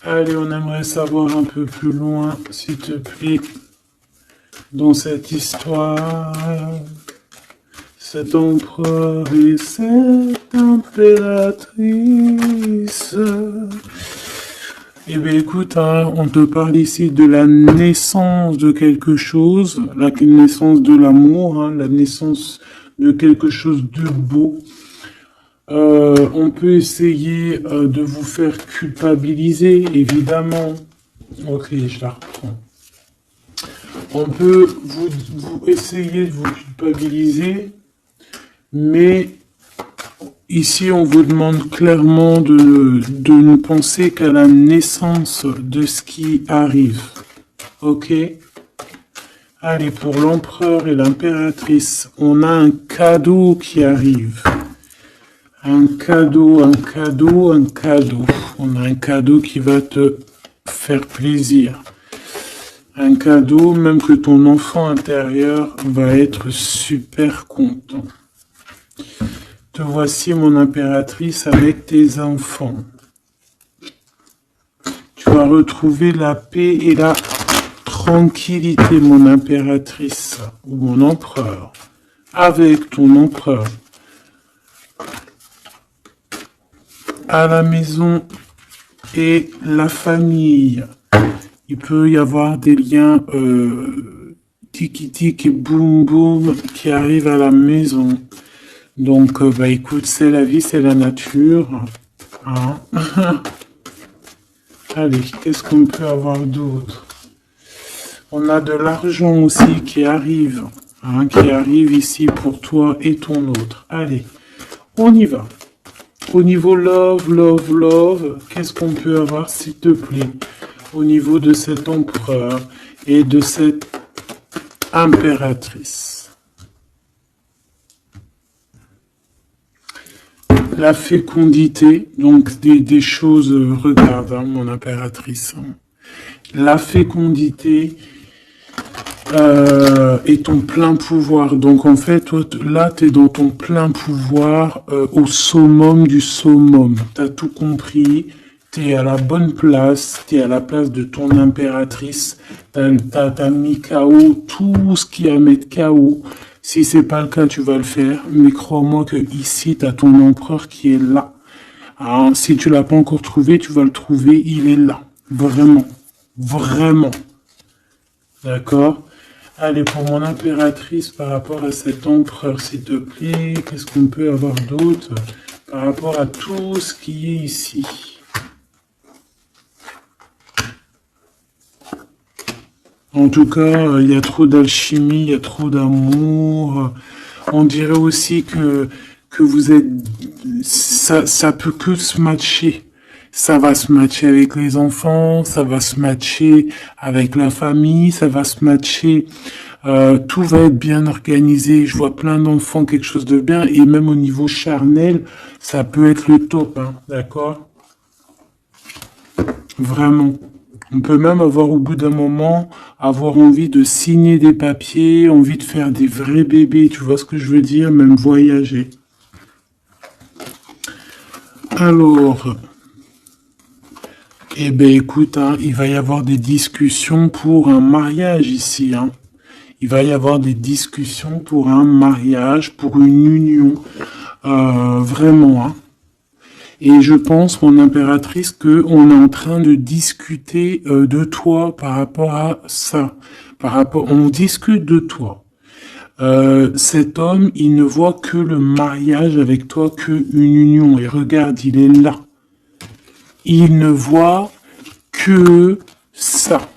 Allez, on aimerait savoir un peu plus loin, s'il te plaît, dans cette histoire. Cet empereur et cette impératrice. Eh bien, écoute, hein, on te parle ici de la naissance de quelque chose, la naissance de l'amour, hein, la naissance de quelque chose de beau. On peut essayer de vous faire culpabiliser, évidemment. Ok, je la reprends. On peut vous essayer de vous culpabiliser, mais ici, on vous demande clairement de ne penser qu'à la naissance de ce qui arrive. Ok? Allez, pour l'empereur et l'impératrice, on a un cadeau qui arrive. Un cadeau, un cadeau, un cadeau. On a un cadeau qui va te faire plaisir. Un cadeau, même que ton enfant intérieur va être super content. Te voici, mon impératrice, avec tes enfants. Tu vas retrouver la paix et la tranquillité, mon impératrice, ou mon empereur, avec ton empereur. À la maison et la famille. Il peut y avoir des liens tiki-tic et boum-boum qui arrivent à la maison. Donc, bah écoute, c'est la vie, c'est la nature. Hein. Allez, qu'est-ce qu'on peut avoir d'autre? On a de l'argent aussi qui arrive. Hein, qui arrive ici pour toi et ton autre. Allez, on y va. Au niveau love, qu'est-ce qu'on peut avoir, s'il te plaît? Au niveau de cet empereur et de cette impératrice. La fécondité, donc des choses, regarde, hein, mon impératrice. La fécondité et ton plein pouvoir. Donc en fait, toi, là, tu es dans ton plein pouvoir au summum du summum. Tu as tout compris. Tu es à la bonne place, tu es à la place de ton impératrice, t'as mis KO tout ce qui est à mettre KO. Si c'est pas le cas, tu vas le faire, mais crois-moi que ici, tu as ton empereur qui est là. Alors, si tu l'as pas encore trouvé, tu vas le trouver, il est là. Vraiment. Vraiment. D'accord? Allez, pour mon impératrice, par rapport à cet empereur, s'il te plaît, qu'est-ce qu'on peut avoir d'autre par rapport à tout ce qui est ici? En tout cas, il y a trop d'alchimie, il y a trop d'amour. On dirait aussi que vous êtes... Ça peut que se matcher. Ça va se matcher avec les enfants, ça va se matcher avec la famille, ça va se matcher... tout va être bien organisé. Je vois plein d'enfants, quelque chose de bien. Et même au niveau charnel, ça peut être le top. Hein, d'accord? Vraiment. On peut même avoir au bout d'un moment, avoir envie de signer des papiers, envie de faire des vrais bébés, tu vois ce que je veux dire, même voyager. Alors, eh ben écoute, hein, il va y avoir des discussions pour un mariage ici. Hein. Il va y avoir des discussions pour un mariage, pour une union, vraiment. Hein. Et je pense, mon impératrice, qu'on est en train de discuter de toi par rapport à ça. On discute de toi. Cet homme, il ne voit que le mariage avec toi, qu'une union. Et regarde, il est là. Il ne voit que ça.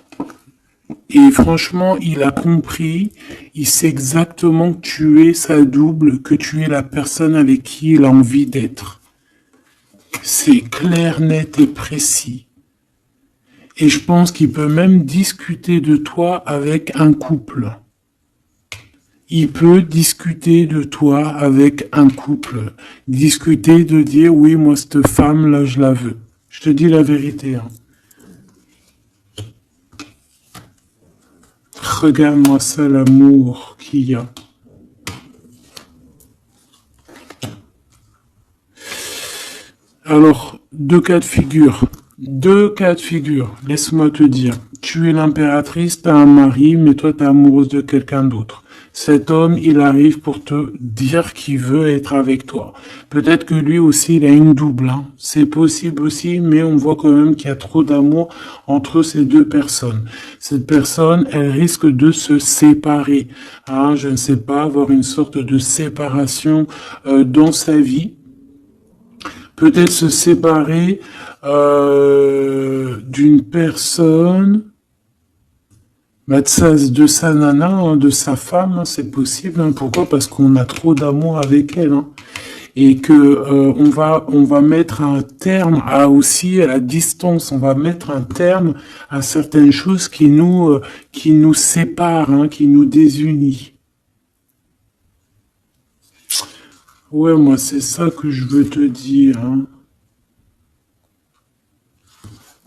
Et franchement, il a compris, il sait exactement que tu es sa double, que tu es la personne avec qui il a envie d'être. C'est clair, net et précis. Et je pense qu'il peut même discuter de toi avec un couple. Il peut discuter de toi avec un couple. Discuter de dire, oui, moi, cette femme-là, je la veux. Je te dis la vérité. Hein. Regarde-moi ça, l'amour qu'il y a. Alors, deux cas de figure. Deux cas de figure, laisse-moi te dire. Tu es l'impératrice, t'as un mari, mais toi t'es amoureuse de quelqu'un d'autre. Cet homme, il arrive pour te dire qu'il veut être avec toi. Peut-être que lui aussi, il a une double, hein. C'est possible aussi, mais on voit quand même qu'il y a trop d'amour entre ces deux personnes. Cette personne, elle risque de se séparer, hein. Je ne sais pas, avoir une sorte de séparation dans sa vie. Peut-être se séparer d'une personne, bah, de sa nana, hein, de sa femme, hein, c'est possible. Hein. Pourquoi? Parce qu'on a trop d'amour avec elle, hein. Et que on va mettre un terme à aussi à la distance. On va mettre un terme à certaines choses qui nous séparent, hein, qui nous désunissent. Ouais, moi c'est ça que je veux te dire. Hein.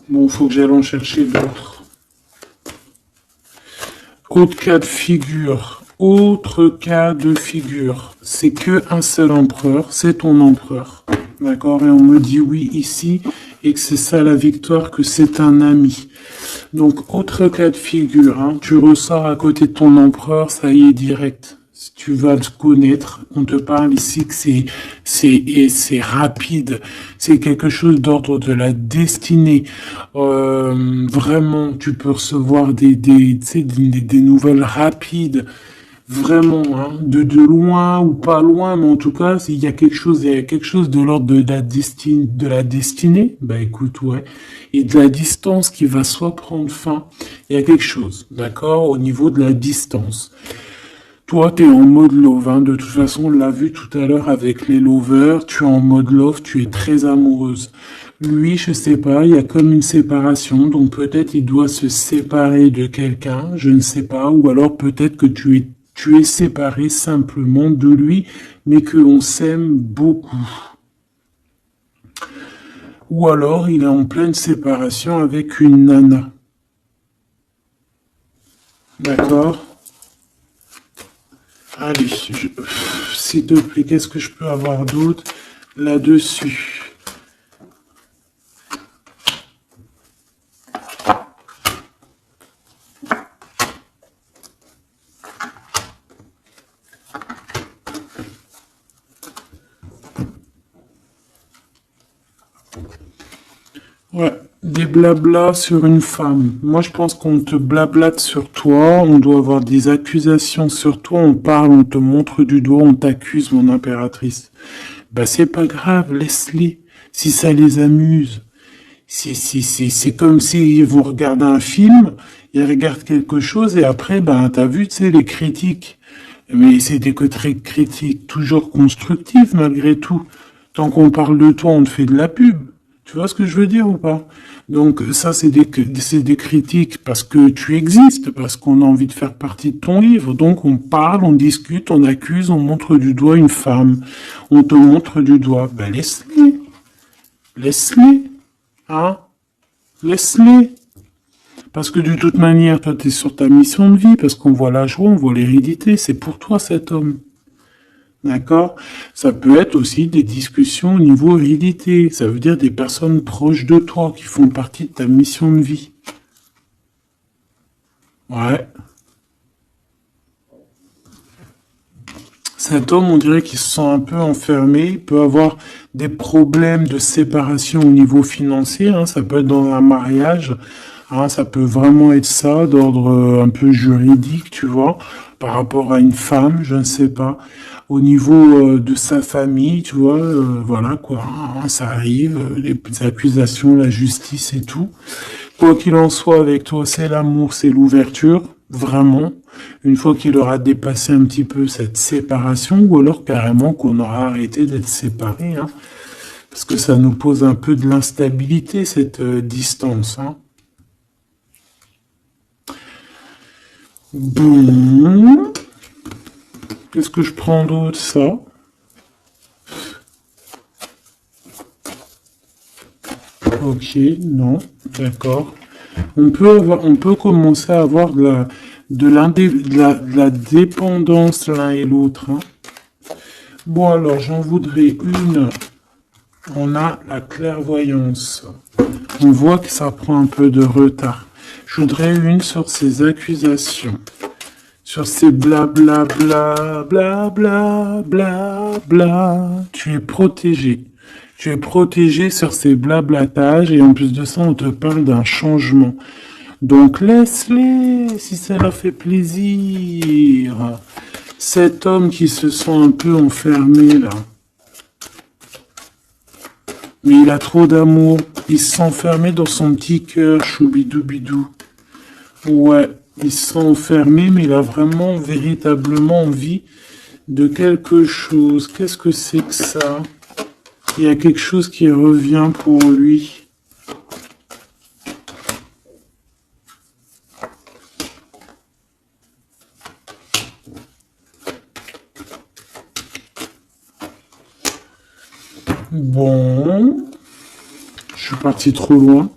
Bon, faut que j'aille en chercher d'autres. Autre cas de figure. Autre cas de figure. C'est que un seul empereur, c'est ton empereur. D'accord? Et on me dit oui ici, et que c'est ça la victoire, que c'est un ami. Donc, autre cas de figure, hein, tu ressors à côté de ton empereur, ça y est, direct. Si tu vas te connaître, on te parle ici que c'est rapide, c'est quelque chose d'ordre de la destinée. Vraiment, tu peux recevoir tu sais, des nouvelles rapides. Vraiment, hein, de loin ou pas loin, mais en tout cas, s'il y a il y a quelque chose de l'ordre de la destinée, bah écoute, ouais, et de la distance qui va soit prendre fin, il y a quelque chose, d'accord, au niveau de la distance. Toi, t'es en mode love, hein, de toute façon, on l'a vu tout à l'heure avec les lovers, tu es en mode love, tu es très amoureuse. Lui, je sais pas, il y a comme une séparation, donc peut-être il doit se séparer de quelqu'un, je ne sais pas, ou alors peut-être que tu es séparé simplement de lui, mais que on s'aime beaucoup. Ou alors il est en pleine séparation avec une nana. D'accord? Allez, s'il te plaît, qu'est-ce que je peux avoir d'autre là-dessus? Ouais, des blablas sur une femme. Moi, je pense qu'on te blablate sur toi, on doit avoir des accusations sur toi, on parle, on te montre du doigt, on t'accuse, mon impératrice. Bah, c'est pas grave, laisse-les. Si ça les amuse. C'est comme s'ils vont regarder un film, ils regardent quelque chose et après, ben, t'as vu, tu sais, les critiques. Mais c'est des critiques toujours constructives malgré tout. Tant qu'on parle de toi, on te fait de la pub. Tu vois ce que je veux dire ou pas? Donc ça, c'est des critiques parce que tu existes, parce qu'on a envie de faire partie de ton livre. Donc on parle, on discute, on accuse, on montre du doigt une femme. On te montre du doigt. Ben laisse-les. Laisse-les. Hein? Laisse-les. Parce que de toute manière, toi, tu es sur ta mission de vie, parce qu'on voit la joie, on voit l'hérédité. C'est pour toi cet homme. D'accord? Ça peut être aussi des discussions au niveau hérédité. Ça veut dire des personnes proches de toi qui font partie de ta mission de vie. Ouais. Cet homme, on dirait qu'il se sent un peu enfermé. Il peut avoir des problèmes de séparation au niveau financier. Hein. Ça peut être dans un mariage. Hein, ça peut vraiment être ça, d'ordre un peu juridique, tu vois, par rapport à une femme, je ne sais pas. Au niveau de sa famille, tu vois, voilà quoi, hein, ça arrive, les accusations, la justice et tout. Quoi qu'il en soit avec toi, c'est l'amour, c'est l'ouverture, vraiment. Une fois qu'il aura dépassé un petit peu cette séparation, ou alors carrément qu'on aura arrêté d'être séparés, hein, parce que ça nous pose un peu de l'instabilité, cette distance, hein. Bon. Qu'est-ce que je prends d'autre, ça? Ok, non, d'accord. On peut commencer à avoir de la dépendance l'un et l'autre, hein. Bon, alors, j'en voudrais une. On a la clairvoyance. On voit que ça prend un peu de retard. Je voudrais une sur ces accusations. Sur ces blabla, bla, bla, bla, bla, bla. Tu es protégé. Tu es protégé sur ces blablatages et en plus de ça, on te parle d'un changement. Donc laisse-les si ça leur fait plaisir. Cet homme qui se sent un peu enfermé là. Mais il a trop d'amour. Il se sent enfermé dans son petit cœur, choubidoubidou. Ouais, il se sent enfermé, mais il a vraiment, véritablement envie de quelque chose. Qu'est-ce que c'est que ça? Il y a quelque chose qui revient pour lui. Bon, je suis parti trop loin.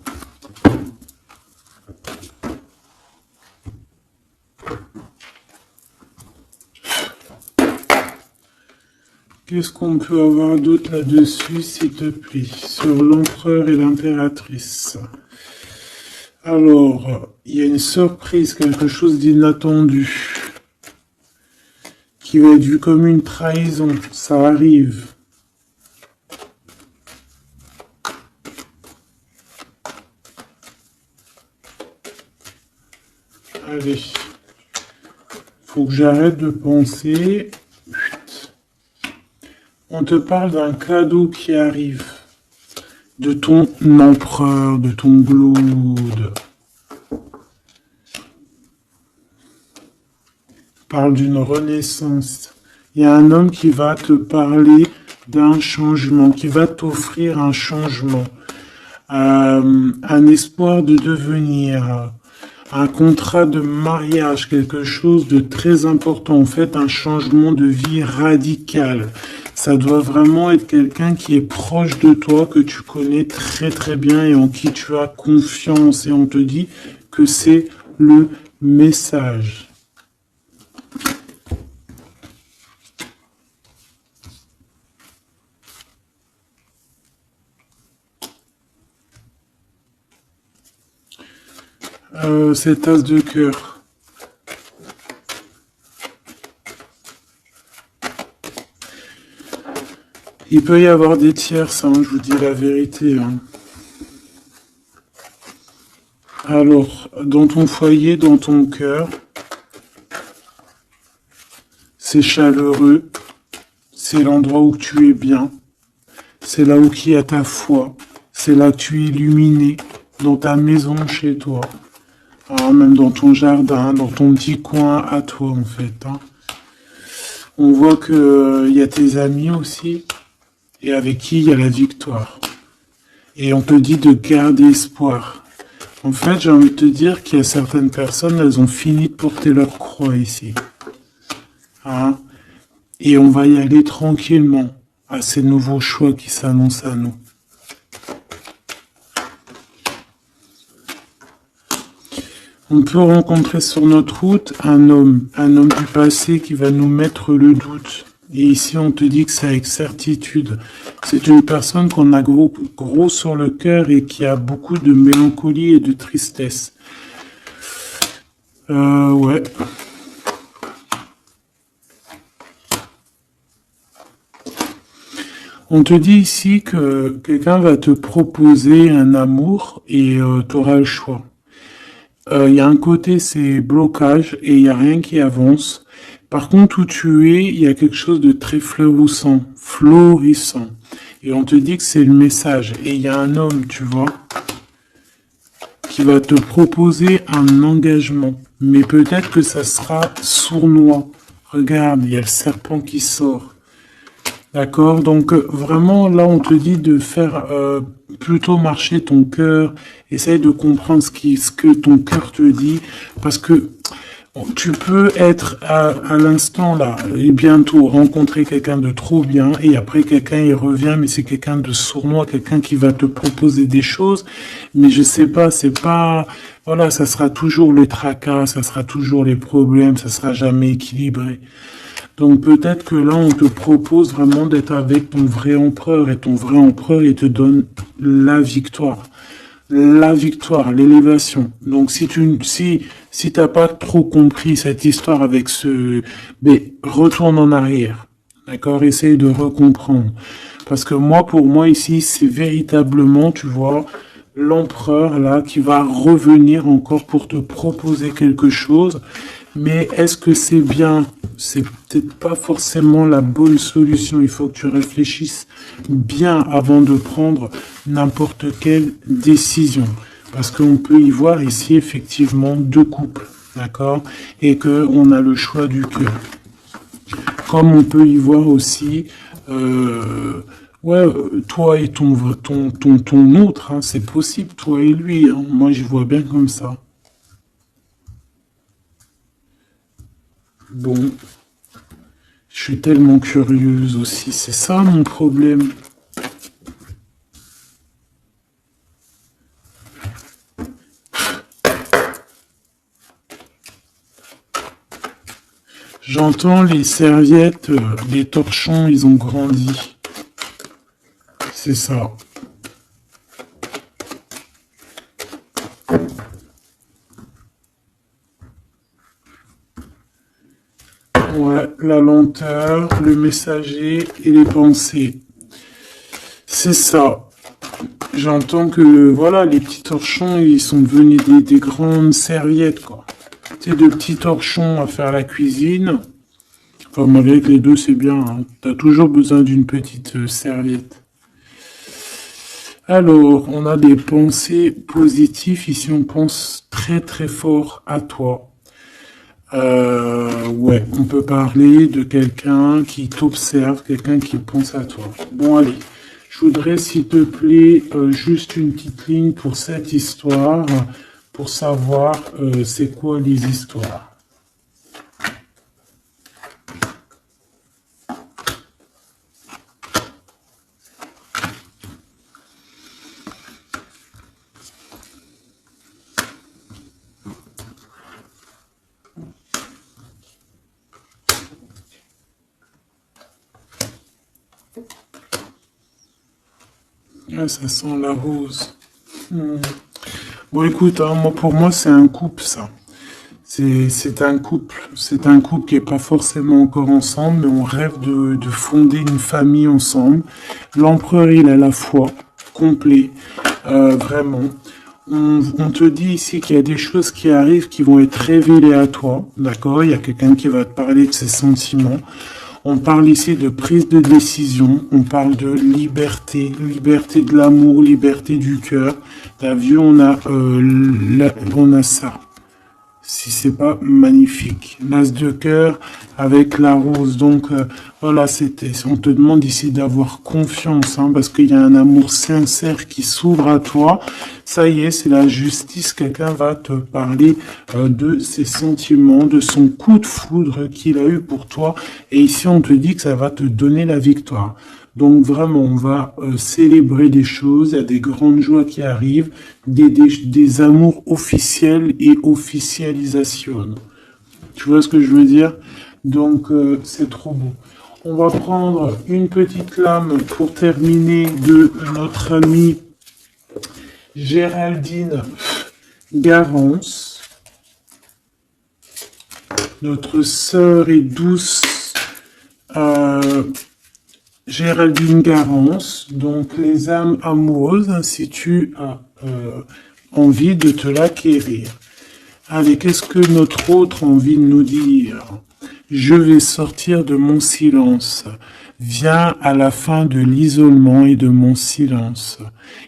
Qu'est-ce qu'on peut avoir d'autre là-dessus, s'il te plaît, sur l'empereur et l'impératrice? Alors, il y a une surprise, quelque chose d'inattendu, qui va être vu comme une trahison. Ça arrive. Allez, faut que j'arrête de penser. On te parle d'un cadeau qui arrive, de ton empereur, de ton Glaude. Parle d'une renaissance. Il y a un homme qui va te parler d'un changement, qui va t'offrir un changement, un espoir de devenir. Un contrat de mariage, quelque chose de très important, en fait, un changement de vie radical. Ça doit vraiment être quelqu'un qui est proche de toi, que tu connais très très bien et en qui tu as confiance. Et on te dit que c'est le message. Cette as de cœur. Il peut y avoir des tierces, hein, je vous dis la vérité. Hein. Alors, dans ton foyer, dans ton cœur, c'est chaleureux, c'est l'endroit où tu es bien, c'est là où il y a ta foi, c'est là que tu es illuminé, dans ta maison, chez toi. Ah, même dans ton jardin, dans ton petit coin à toi en fait. Hein. On voit que y a tes amis aussi et avec qui il y a la victoire. Et on te dit de garder espoir. En fait, j'ai envie de te dire qu'il y a certaines personnes, elles ont fini de porter leur croix ici. Hein. Et on va y aller tranquillement à ces nouveaux choix qui s'annoncent à nous. On peut rencontrer sur notre route un homme du passé qui va nous mettre le doute. Et ici, on te dit que c'est avec certitude. C'est une personne qu'on a gros sur le cœur et qui a beaucoup de mélancolie et de tristesse. Ouais. On te dit ici que quelqu'un va te proposer un amour et tu auras le choix. Il y a un côté, c'est blocage et il n'y a rien qui avance. Par contre, où tu es, il y a quelque chose de très florissant. Et on te dit que c'est le message. Et il y a un homme, tu vois, qui va te proposer un engagement. Mais peut-être que ça sera sournois. Regarde, il y a le serpent qui sort. D'accord, donc vraiment là on te dit de faire plutôt marcher ton cœur, essaye de comprendre ce que ton cœur te dit, parce que tu peux être à l'instant là et bientôt rencontrer quelqu'un de trop bien et après quelqu'un il revient mais c'est quelqu'un de sournois, quelqu'un qui va te proposer des choses, mais je sais pas, c'est pas, voilà, ça sera toujours les tracas, ça sera toujours les problèmes, ça sera jamais équilibré. Donc peut-être que là, on te propose vraiment d'être avec ton vrai empereur, et ton vrai empereur, il te donne la victoire. la victoire, l'élévation. Donc si t'as pas trop compris cette histoire avec mais retourne en arrière. D'accord? Essaye de recomprendre. Parce que pour moi ici, c'est véritablement, tu vois, l'empereur là qui va revenir encore pour te proposer quelque chose. Mais est-ce que c'est bien? C'est peut-être pas forcément la bonne solution. Il faut que tu réfléchisses bien avant de prendre n'importe quelle décision. Parce qu'on peut y voir ici effectivement deux couples, d'accord? Et que on a le choix du cœur. Comme on peut y voir aussi, toi et ton autre, hein, c'est possible, toi et lui. Hein. Moi, je vois bien comme ça. Bon, je suis tellement curieuse aussi, c'est ça mon problème. J'entends les serviettes, les torchons, ils ont grandi. C'est ça. Ouais, la lenteur, le messager et les pensées. C'est ça. J'entends que, voilà, les petits torchons, ils sont devenus des grandes serviettes, quoi. Tu sais, de petits torchons à faire la cuisine. Enfin, malgré que les deux, c'est bien. Hein. T'as toujours besoin d'une petite serviette. Alors, on a des pensées positives. Ici, on pense très très fort à toi. Ouais, on peut parler de quelqu'un qui t'observe, quelqu'un qui pense à toi. Bon, allez, je voudrais, s'il te plaît, juste une petite ligne pour cette histoire, pour savoir c'est quoi les histoires. Ah, ça sent la rose. Hmm. Bon, écoute, hein, pour moi, c'est un couple, ça. C'est un couple. C'est un couple qui est pas forcément encore ensemble, mais on rêve de fonder une famille ensemble. L'empereur, il a la foi, complet, vraiment. On te dit ici qu'il y a des choses qui arrivent qui vont être révélées à toi, d'accord? Il y a quelqu'un qui va te parler de ses sentiments. On parle ici de prise de décision, on parle de liberté, liberté de l'amour, liberté du cœur. T'as vu, on a ça. Si c'est pas magnifique. L'as de cœur avec la rose. Donc voilà, on te demande ici d'avoir confiance, hein, parce qu'il y a un amour sincère qui s'ouvre à toi. Ça y est, c'est la justice. Quelqu'un va te parler de ses sentiments, de son coup de foudre qu'il a eu pour toi. Et ici, on te dit que ça va te donner la victoire. Donc vraiment, on va célébrer des choses, il y a des grandes joies qui arrivent, des amours officiels et officialisation. Tu vois ce que je veux dire? Donc c'est trop beau. On va prendre une petite lame pour terminer de notre amie Géraldine Garance, notre sœur et douce Géraldine Garance, donc les âmes amoureuses, si tu as envie de te l'acquérir. Allez, qu'est-ce que notre autre a envie de nous dire? Je vais sortir de mon silence. Viens à la fin de l'isolement et de mon silence.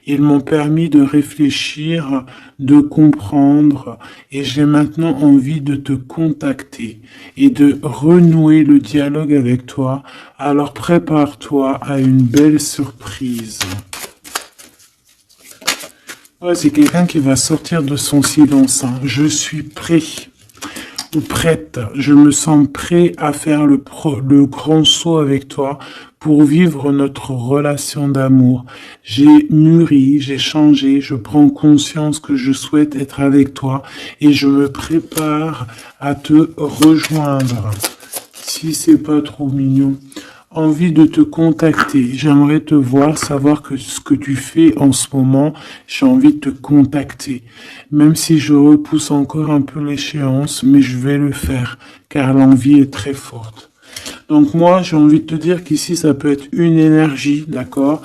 Ils m'ont permis de réfléchir, de comprendre, et j'ai maintenant envie de te contacter et de renouer le dialogue avec toi. Alors prépare-toi à une belle surprise. Ouais, c'est quelqu'un qui va sortir de son silence. Hein. Je suis prêt. Ou prête, je me sens prêt à faire le grand saut avec toi pour vivre notre relation d'amour. J'ai mûri, j'ai changé, je prends conscience que je souhaite être avec toi et je me prépare à te rejoindre. Si c'est pas trop mignon. envie de te contacter. J'aimerais te voir, savoir que ce que tu fais en ce moment, j'ai envie de te contacter. Même si je repousse encore un peu l'échéance, mais je vais le faire, car l'envie est très forte. Donc moi, j'ai envie de te dire qu'ici, ça peut être une énergie, d'accord,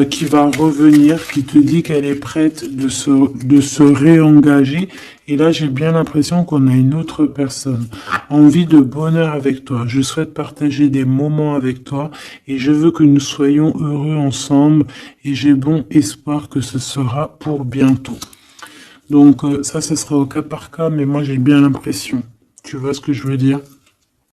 qui va revenir, qui te dit qu'elle est prête de se réengager. Et là, j'ai bien l'impression qu'on a une autre personne. Envie de bonheur avec toi. Je souhaite partager des moments avec toi et je veux que nous soyons heureux ensemble et j'ai bon espoir que ce sera pour bientôt. Donc ça, ce sera au cas par cas, mais moi, j'ai bien l'impression. Tu vois ce que je veux dire?